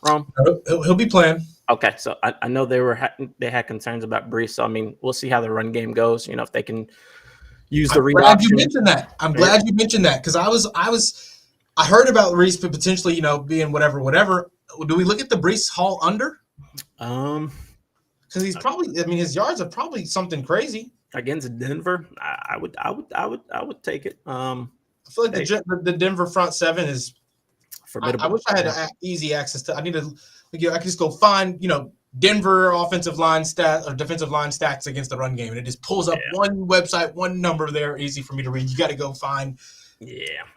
Rom? He'll be playing. Okay, so I know they had concerns about Breece. So, I mean, we'll see how the run game goes. If they can use the read option. You mentioned that. I'm glad you mentioned that, because I heard about Breece potentially, being whatever. Do we look at the Breece Hall under? Because he's probably. I mean, his yards are probably something crazy against Denver. I would take it. I feel like the Denver front seven is formidable. I wish I had easy access to. I could just go find, Denver offensive line stat or defensive line stats against the run game, and it just pulls up one website, one number there, easy for me to read. You got to go find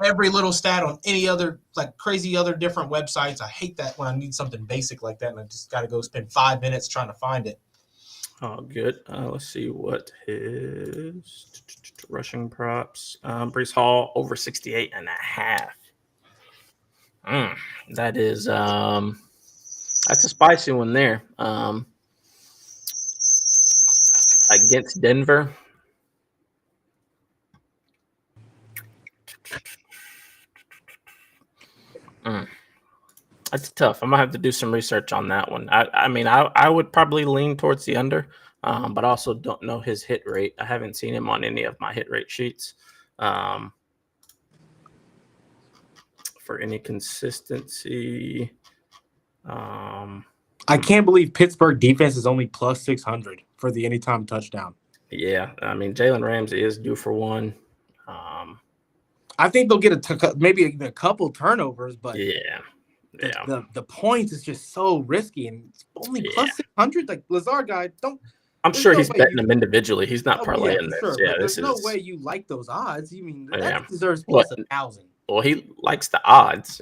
every little stat on any other crazy other different websites. I hate that when I need something basic like that, and I just got to go spend 5 minutes trying to find it. Oh, good. Let's see what his rushing props. Breece Hall over 68.5. That is that's a spicy one there. Against Denver. That's tough. I'm gonna have to do some research on that one. I would probably lean towards the under, but also don't know his hit rate. I haven't seen him on any of my hit rate sheets. For any consistency. I can't believe Pittsburgh defense is only plus 600 for the anytime touchdown. Yeah, I mean, Jalen Ramsey is due for one. I think they'll get maybe a couple turnovers, but the points is just so risky, and it's only plus 600. Like Lazard guy, I'm sure he's betting them individually. He's not parlaying this. Sure, yeah, there's no way you like those odds. You mean that deserves plus 1,000. Well, he likes the odds.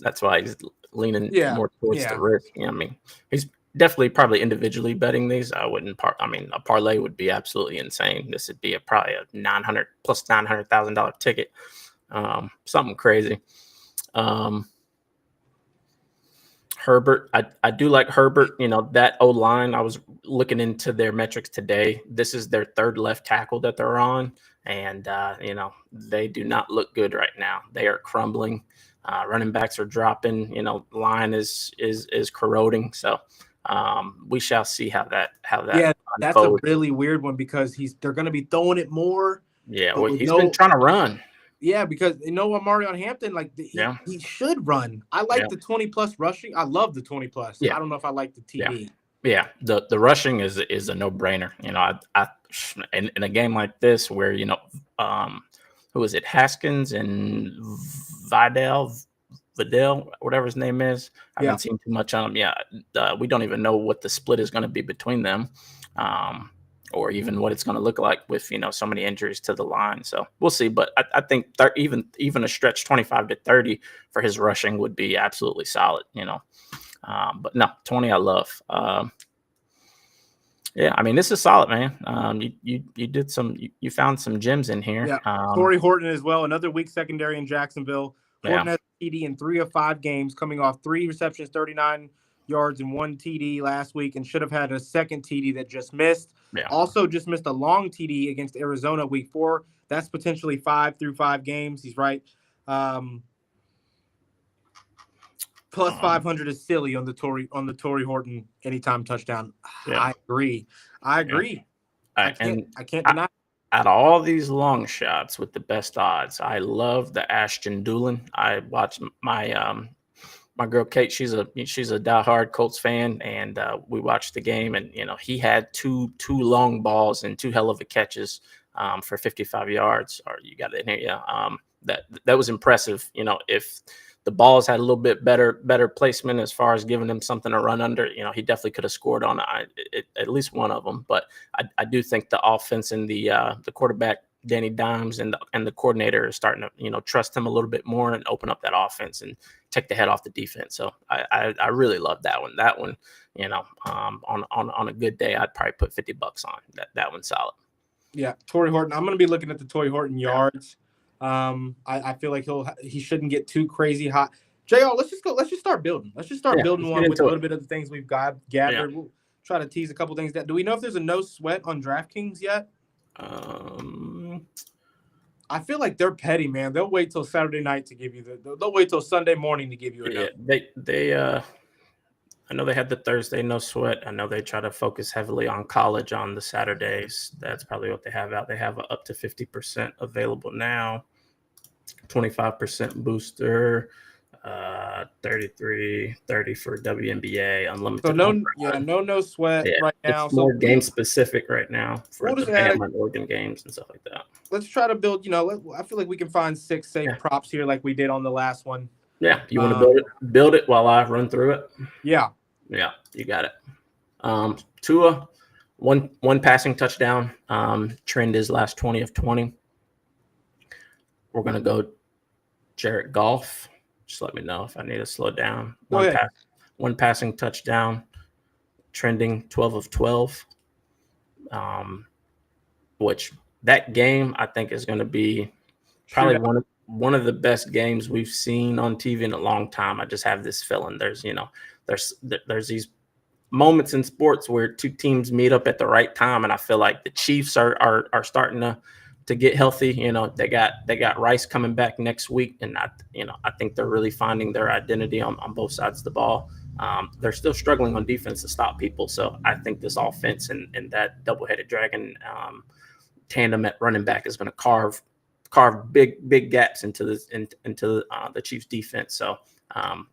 That's why he's leaning more towards the risk. I mean, he's definitely probably individually betting these. I wouldn't. A parlay would be absolutely insane. This would be probably a $900,000 ticket. Something crazy. Herbert, I do like Herbert. That O-line, I was looking into their metrics today. This is their third left tackle that they're on. And, they do not look good right now. They are crumbling. Running backs are dropping. Line is corroding. So we shall see how that that's unfolds. A really weird one, because they're going to be throwing it more. Yeah, well, he's been trying to run. Yeah, because Marion Hampton, he should run. I like the 20+ rushing. I love the 20+. Yeah. I don't know if I like the TD. Yeah. The rushing is a no-brainer. In a game like this where, who is it? Haskins and Vidal, whatever his name is. I haven't seen too much on him. We don't even know what the split is going to be between them. Or even what it's going to look like with, so many injuries to the line. So we'll see. But I think even a stretch 25 to 30 for his rushing would be absolutely solid, But no, 20 I love. I mean, this is solid, man. You found some gems in here. Yeah. Torrey Horton as well. Another weak secondary in Jacksonville. Horton has TD in 3 of 5 games, coming off 3 receptions, 39 yards and 1 TD last week, and should have had a second TD that just missed. Yeah. Also just missed a long TD against Arizona week 4. That's potentially 5 through 5 games. He's right. Plus 500 is silly on the Torrey Horton anytime touchdown. Yeah. I agree. Yeah. I can't deny. Out of all these long shots with the best odds, I love the Ashton Doolin. I watched my my girl Kate. She's a diehard Colts fan, and we watched the game. And he had two long balls and 2 hell of a catches for 55 yards. Or you got it in here, yeah. That was impressive. If the balls had a little bit better placement as far as giving him something to run under, he definitely could have scored on at least one of them. But I do think the offense and the quarterback Danny Dimes and the coordinator is starting to trust him a little bit more and open up that offense and take the head off the defense. So I really love that one. That one, on a good day, I'd probably put $50 on that one's solid. Yeah, Torrey Horton. I'm going to be looking at the Torrey Horton yards. I feel like he shouldn't get too crazy hot. JR, let's just start building. Let's just start building one with a little bit of the things we've gathered. Yeah. We'll try to tease a couple things. Do we know if there's a no sweat on DraftKings yet? I feel like they're petty, man. They'll wait till Saturday night to give you they'll wait till Sunday morning to give you a no. They I know they had the Thursday no sweat. I know they try to focus heavily on college on the Saturdays. That's probably what they have out. They have up to 50% available now, 25% booster, 33.30 for WNBA unlimited. So no sweat right now. It's more game specific right now for the Bama and Oregon games and stuff like that. Let's try to build. I feel like we can find 6 safe props here, like we did on the last one. Yeah, you want to build it while I run through it. Yeah, you got it. Tua, one passing touchdown. Trend is last 20 of 20. We're gonna go Jared Goff. Just let me know if I need to slow down. One passing touchdown. Trending 12 of 12. Which that game I think is going to be probably one of the best games we've seen on TV in a long time. I just have this feeling. There's these moments in sports where 2 teams meet up at the right time, and I feel like the Chiefs are starting to get healthy. They got Rice coming back next week, and I think they're really finding their identity on both sides of the ball. They're still struggling on defense to stop people, so I think this offense and that double-headed dragon tandem at running back is going to carve big gaps into the Chiefs defense. So,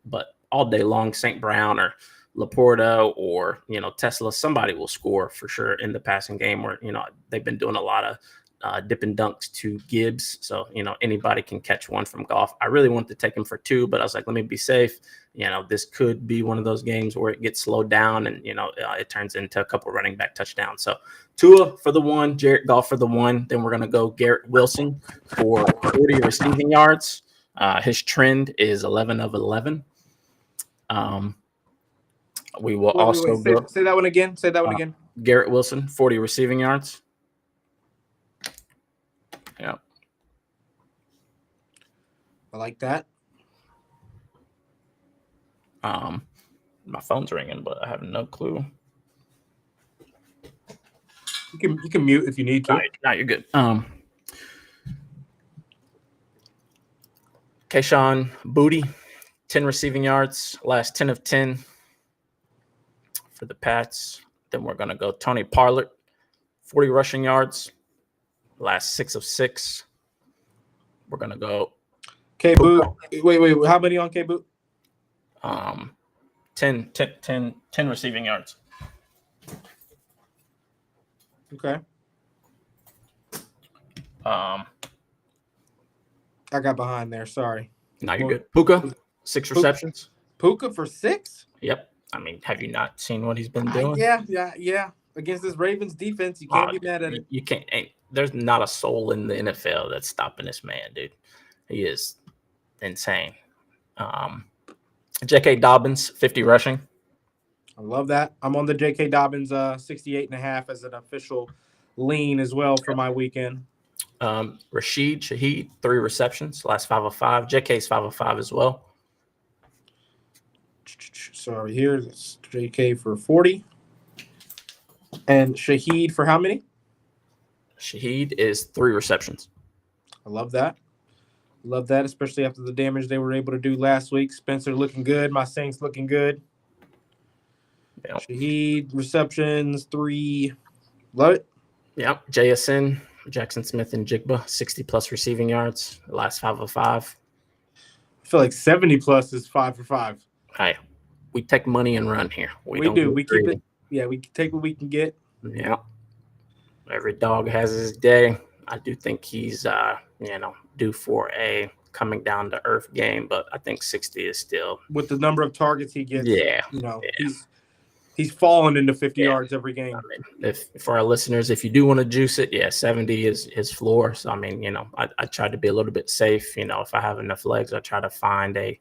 but all day long, St. Brown or Laporta or Tesla, somebody will score for sure in the passing game. Where they've been doing a lot of dip and dunks to Gibbs, so anybody can catch one from Goff. I really wanted to take him for 2, but I was like, let me be safe. This could be one of those games where it gets slowed down and it turns into a couple running back touchdowns. So Tua for the 1, Jared Goff for the 1. Then we're gonna go Garrett Wilson for 40 receiving yards. His trend is 11 of 11. We will also go. Say that one again. Say that one again. Garrett Wilson, 40 receiving yards. Yeah. I like that. My phone's ringing, but I have no clue. You can mute if you need to. No, you're good. Kayshawn Booty, 10 receiving yards, last 10 of 10 for the Pats. Then we're gonna go Tony Pollard, 40 rushing yards, last 6 of 6. We're gonna go K-Boot. Wait. How many on K-Boot? 10 receiving yards. Okay. I got behind there. Sorry. No, you're good. Puka, 6 receptions. Puka for 6? Yep. I mean, have you not seen what he's been doing? Yeah. Against this Ravens defense, you can't be mad at it. You can't. There's not a soul in the NFL that's stopping this man, dude. He is insane. J.K. Dobbins, 50 rushing. I love that. I'm on the J.K. Dobbins 68.5 as an official lean as well for my weekend. Rashid Shaheed, 3 receptions, last 5 of 5. J.K.'s 5 of 5 as well. So here's JK for 40. And Shaheed for how many? Shaheed is 3 receptions. I love that. Love that, especially after the damage they were able to do last week. Spencer looking good. My Saints looking good. Yep. Shaheed, receptions, 3. Love it. Yep. JSN, Jackson Smith and Jigba, 60+ receiving yards. The last 5 of 5. I feel like 70+ is 5 for 5. Hey, we take money and run here. We do. We keep it. Yeah, we take what we can get. Yeah. Every dog has his day. I do think he's, due for a coming down to earth game, but I think 60 is still. With the number of targets he gets, Yeah. He's fallen into 50 yards every game. I mean, if for our listeners, if you do want to juice it, 70 is his floor. So, I mean, I try to be a little bit safe. If I have enough legs, I try to find a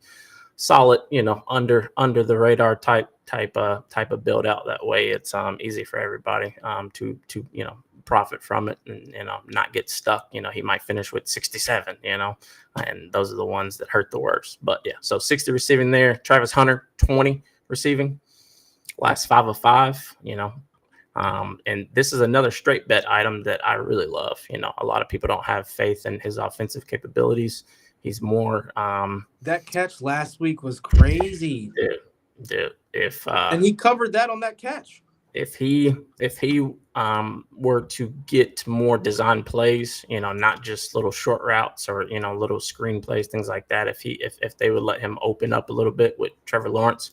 solid, under the radar type of build out. That way it's easy for everybody to profit from it and not get stuck. He might finish with 67, and those are the ones that hurt the worst. But yeah, so 60 receiving there. Travis Hunter, 20 receiving. Last 5 of 5, and this is another straight bet item that I really love. A lot of people don't have faith in his offensive capabilities. He's more. That catch last week was crazy. Dude, and he covered that on that catch. If he were to get more design plays, not just little short routes or little screen plays, things like that. If they would let him open up a little bit with Trevor Lawrence.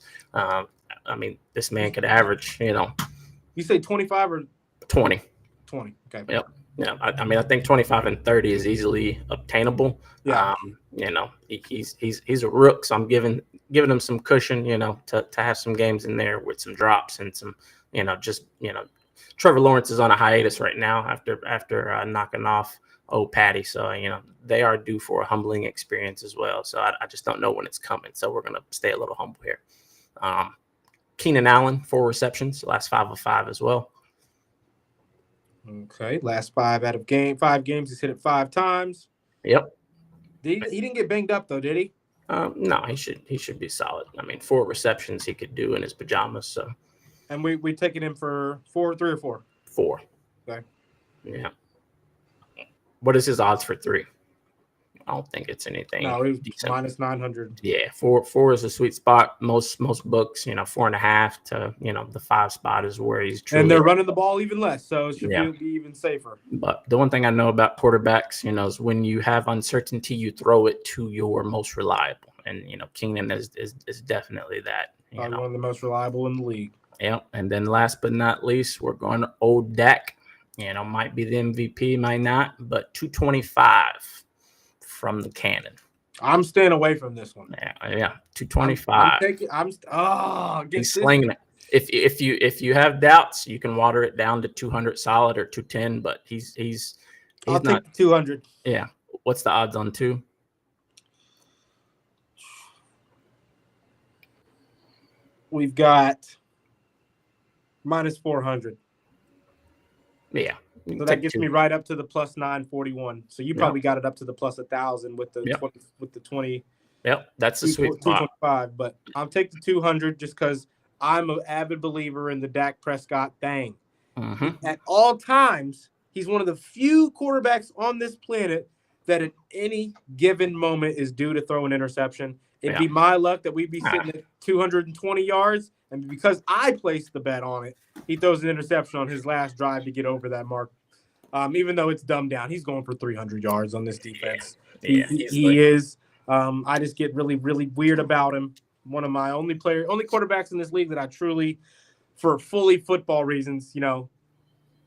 I mean, this man could average, You say 25 or 20. 20. Okay. Yep. Yeah. I think 25 and 30 is easily obtainable. Yeah. He's a rook, so I'm giving him some cushion, to have some games in there with some drops and some, Trevor Lawrence is on a hiatus right now after knocking off old Patty. So, they are due for a humbling experience as well. So I just don't know when it's coming. So we're going to stay a little humble here. Keenan Allen, 4 receptions, last 5 of 5 as well. Okay, last 5 games, he's hit it 5 times. Yep. He didn't get banged up though, did he? No, he should be solid. I mean, 4 receptions he could do in his pajamas. So, and we taking him for 3 or 4. 4. Okay. Yeah. What is his odds for 3? I don't think it's anything. No, it was decent. minus 900. Yeah, 4 is a sweet spot. Most books, 4.5 to the 5 spot is where he's truly. And they're running the ball even less, so it should be even safer. But the one thing I know about quarterbacks, is when you have uncertainty, you throw it to your most reliable, and Keenan is definitely that. Probably one of the most reliable in the league. Yeah, and then last but not least, we're going to old Dak. Might be the MVP, might not, but 225. From the cannon. I'm staying away from this one. Yeah, 225. He's slinging it. If you have doubts, you can water it down to 200 solid or 210. But he's I'll not take 200. Yeah. What's the odds on 2? We've got minus 400. Yeah. So that gets me right up to the plus 941. So you probably got it up to the plus 1,000 with the 20. Yep, that's the sweet spot. 225, but I'll take the 200 just because I'm an avid believer in the Dak Prescott thing. Mm-hmm. At all times, he's one of the few quarterbacks on this planet that at any given moment is due to throw an interception. It'd be my luck that we'd be sitting at 220 yards. And because I placed the bet on it, he throws an interception on his last drive to get over that mark. Even though it's dumbed down, he's going for 300 yards on this defense. He is. I just get really, really weird about him. One of my only quarterbacks in this league that I truly, for fully football reasons,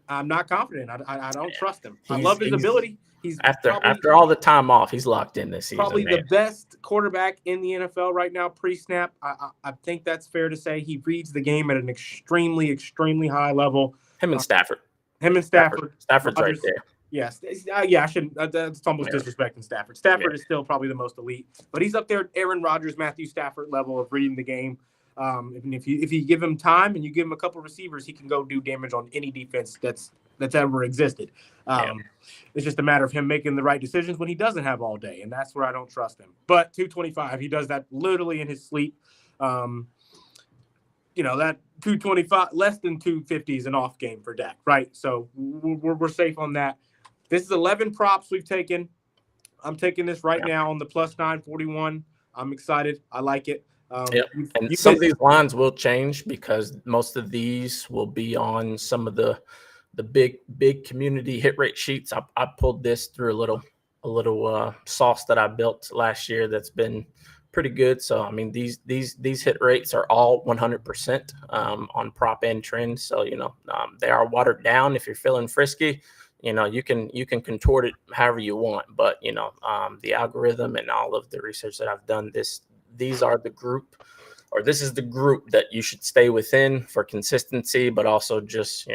I'm not confident. I don't trust him. I love his ability. He's after all the time off, he's locked in this season. Probably the best quarterback in the NFL right now, pre-snap. I think that's fair to say. He reads the game at an extremely, extremely high level. Him and Stafford. Stafford's right there. Yes. I shouldn't. That's almost disrespecting Stafford. Stafford is still probably the most elite, but he's up there, Aaron Rodgers, Matthew Stafford level of reading the game. And if you give him time and you give him a couple receivers, he can go do damage on any defense that's ever existed. It's just a matter of him making the right decisions when he doesn't have all day, and that's where I don't trust him. But 225, he does that literally in his sleep. that 225, less than 250 is an off game for Dak, right? So we're safe on that. This is 11 props we've taken. I'm taking this right now on the plus 941. I'm excited. I like it. And some of these lines will change because most of these will be on some of the big community hit rate sheets. I pulled this through a little sauce that I built last year that's been pretty good. So I mean these hit rates are all 100% on prop and trend. So they are watered down. If you're feeling frisky, you can contort it however you want. But the algorithm and all of the research that I've done, these are the group, or this is the group that you should stay within for consistency, but also just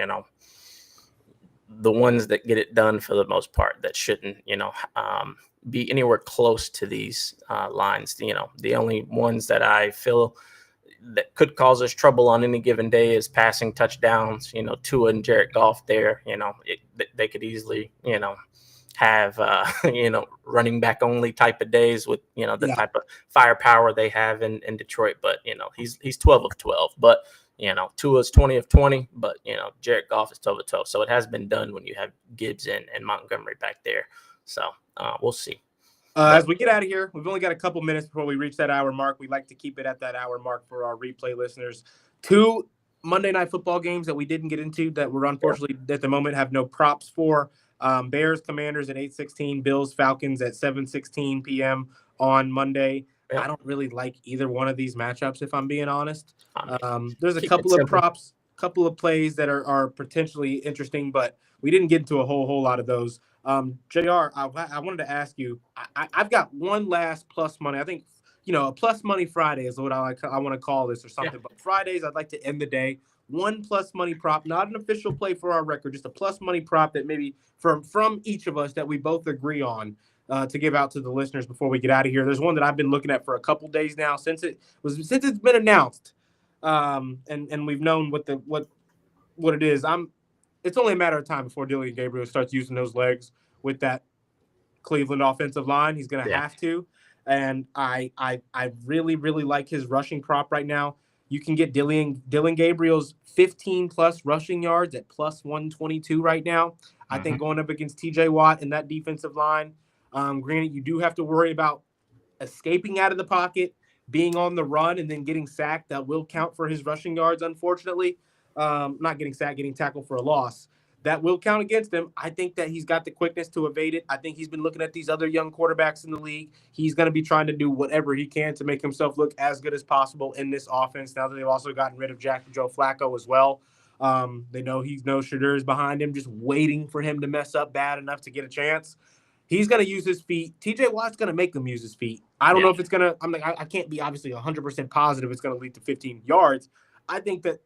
the ones that get it done for the most part, that shouldn't be anywhere close to these lines. The only ones that I feel that could cause us trouble on any given day is passing touchdowns. Tua and Jared Goff there. They could easily have running back only type of days with the type of firepower they have in Detroit. But he's 12 of 12. But Tua's 20 of 20. But Jared Goff is 12 of 12. So it has been done when you have Gibbs and Montgomery back there. So we'll see. As we get out of here, we've only got a couple minutes before we reach that hour mark. We like to keep it at that hour mark for our replay listeners. 2 Monday Night Football games that we didn't get into that we're unfortunately at the moment have no props for. Bears Commanders at 8:16, Bills Falcons at 7:16 p.m. on Monday. I don't really like either one of these matchups, if I'm being honest. There's a couple of props, couple of plays that are potentially interesting, but we didn't get into a whole lot of those. JR, I wanted to ask you, I've got one last plus money. I think, a plus money Friday is what I want to call this or something. Yeah. But Fridays, I'd like to end the day. One plus money prop, not an official play for our record, just a plus money prop that maybe from each of us that we both agree on to give out to the listeners before we get out of here. There's one that I've been looking at for a couple days now since it's been announced, and we've known what it is. It's only a matter of time before Dillon Gabriel starts using those legs with that Cleveland offensive line. He's going to have to, and I really like his rushing prop right now. You can get Dillon Gabriel's 15-plus rushing yards at plus 122 right now. I think going up against T.J. Watt and that defensive line, granted, you do have to worry about escaping out of the pocket, being on the run, and then getting sacked. That will count for his rushing yards, unfortunately. Not getting sacked, getting tackled for a loss. That will count against him. I think that he's got the quickness to evade it. I think he's been looking at these other young quarterbacks in the league. He's going to be trying to do whatever he can to make himself look as good as possible in this offense. Now that they've also gotten rid of Joe Flacco as well. They know he's no Shadur's behind him, just waiting for him to mess up bad enough to get a chance. He's going to use his feet. TJ Watt's going to make him use his feet. I don't know if it's going to I can't be obviously 100% positive it's going to lead to 15 yards. I think that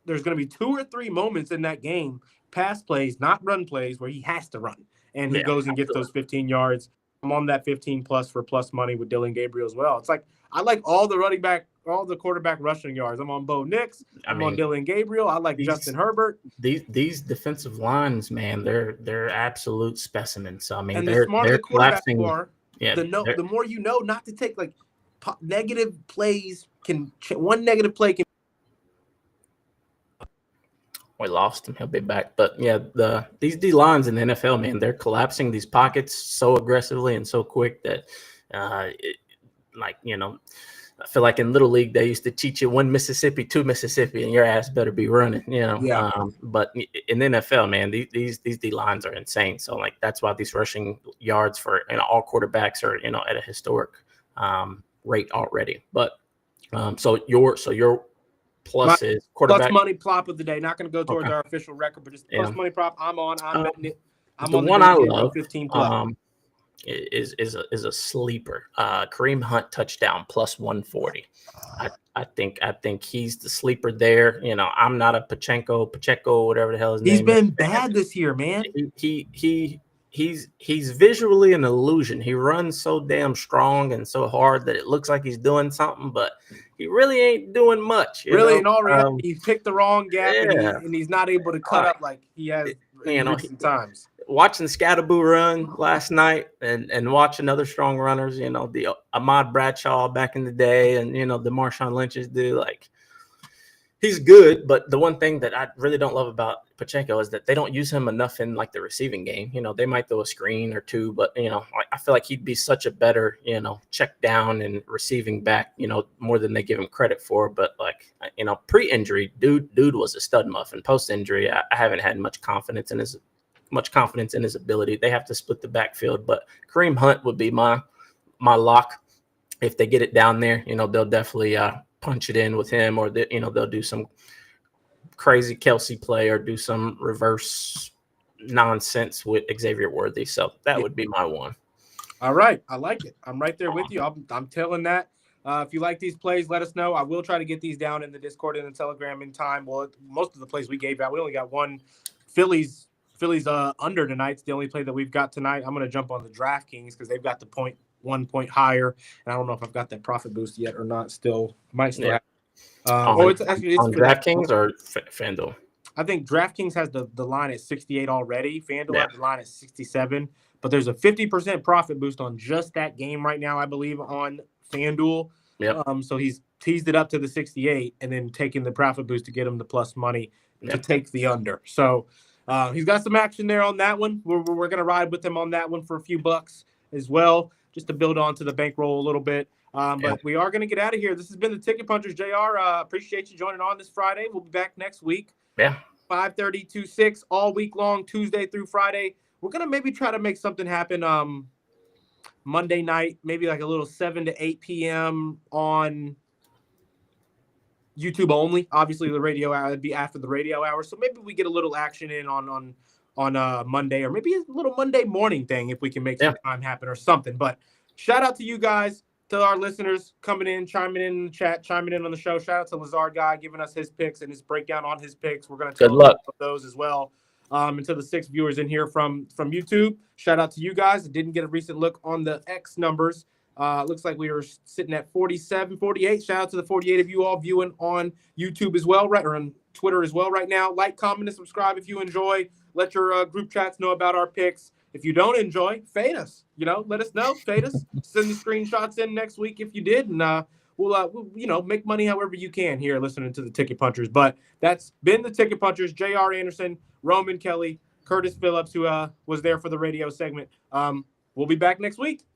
there's going to be 2 or 3 moments in that game, pass plays, not run plays, where he has to run. And he goes and gets those 15 yards. I'm on that 15-plus for plus money with Dillon Gabriel as well. It's like I like all the quarterback rushing yards. I'm on Bo Nix. I'm on Dillon Gabriel. I like Justin Herbert. These defensive lines, man, they're absolute specimens. So, and the smarter the quarterbacks are, the more you know not to take negative plays. One negative play can. We lost him. He'll be back. But these D lines in the NFL, man, they're collapsing these pockets so aggressively and so quick that, I feel like in Little League they used to teach you 1 Mississippi, 2 Mississippi, and your ass better be running. But in the NFL, man, these D lines are insane. So that's why these rushing yards for all quarterbacks are at a historic rate already. But so your plus is quarterback. Plus money prop of the day. Not going to go towards our official record, but just plus money prop. I'm betting it. I'm the on one I love. 15 plus. Is a sleeper. Kareem Hunt touchdown plus 140. I think he's the sleeper there. I'm not a Pacheco, whatever the hell his name is. He's been bad this year, man. He's visually an illusion. He runs so damn strong and so hard that it looks like he's doing something, but he really ain't doing much. In all reality, he picked the wrong gap, and he's not able to cut up like he has recent times. Watching Scatterboo run last night and watching other strong runners, the Ahmad Bradshaw back in the day, and the Marshawn Lynch's do, He's good, but the one thing that I really don't love about Pacheco is that they don't use him enough in like the receiving game. They might throw a screen or two, but I feel like he'd be such a better, check down and receiving back, more than they give him credit for. But like, pre-injury, dude was a stud muffin. Post-injury, I haven't had much confidence in his ability. They have to split the backfield, but Kareem Hunt would be my lock if they get it down there. They'll definitely punch it in with him, or they'll do some crazy Kelsey play or do some reverse nonsense with Xavier Worthy. So that would be my one. All right, I like it. I'm right there with you. I'm telling that. If you like these plays, let us know. I will try to get these down in the Discord and the Telegram in time. Well, most of the plays we gave out, we only got one. Phillies under tonight's the only play that we've got tonight. I'm going to jump on the DraftKings because they've got the 1 point higher, and I don't know if I've got that profit boost yet or not. Might still have. It's on DraftKings or FanDuel. I think DraftKings has the line at 68 already. FanDuel has the line at 67, but there's a 50% profit boost on just that game right now, I believe, on FanDuel. Yep. So he's teased it up to the 68 and then taking the profit boost to get him the plus money to take the under. So he's got some action there on that one. We're going to ride with him on that one for a few bucks as well, just to build on to the bankroll a little bit. But we are going to get out of here. This has been the Ticket Punchers. JR, appreciate you joining on this Friday. We'll be back next week. Yeah. 5:30 to 6 all week long, Tuesday through Friday. We're going to maybe try to make something happen Monday night, maybe like a little 7 to 8 p.m. on YouTube only. Obviously, the radio hour would be after the radio hour. So maybe we get a little action in on Monday, or maybe a little Monday morning thing if we can make some time happen or something. But shout out to you guys, to our listeners coming in, chiming in the chat, chiming in on the show. Shout out to Lazard Guy giving us his picks and his breakdown on his picks. We're going to good luck with those as well. And to the 6 viewers in here from YouTube, shout out to you guys. Didn't get a recent look on the X numbers. Looks like we were sitting at 47, 48. Shout out to the 48 of you all viewing on YouTube as well, right, or on Twitter as well right now. Like, comment, and subscribe if you enjoy. Let your group chats know about our picks. If you don't enjoy, fade us. Let us know. Fade us. Send the screenshots in next week if you did, and we'll make money however you can here listening to the Ticket Punchers. But that's been the Ticket Punchers. J.R. Anderson, Roman Kelly, Curtis Phillips, who was there for the radio segment. We'll be back next week.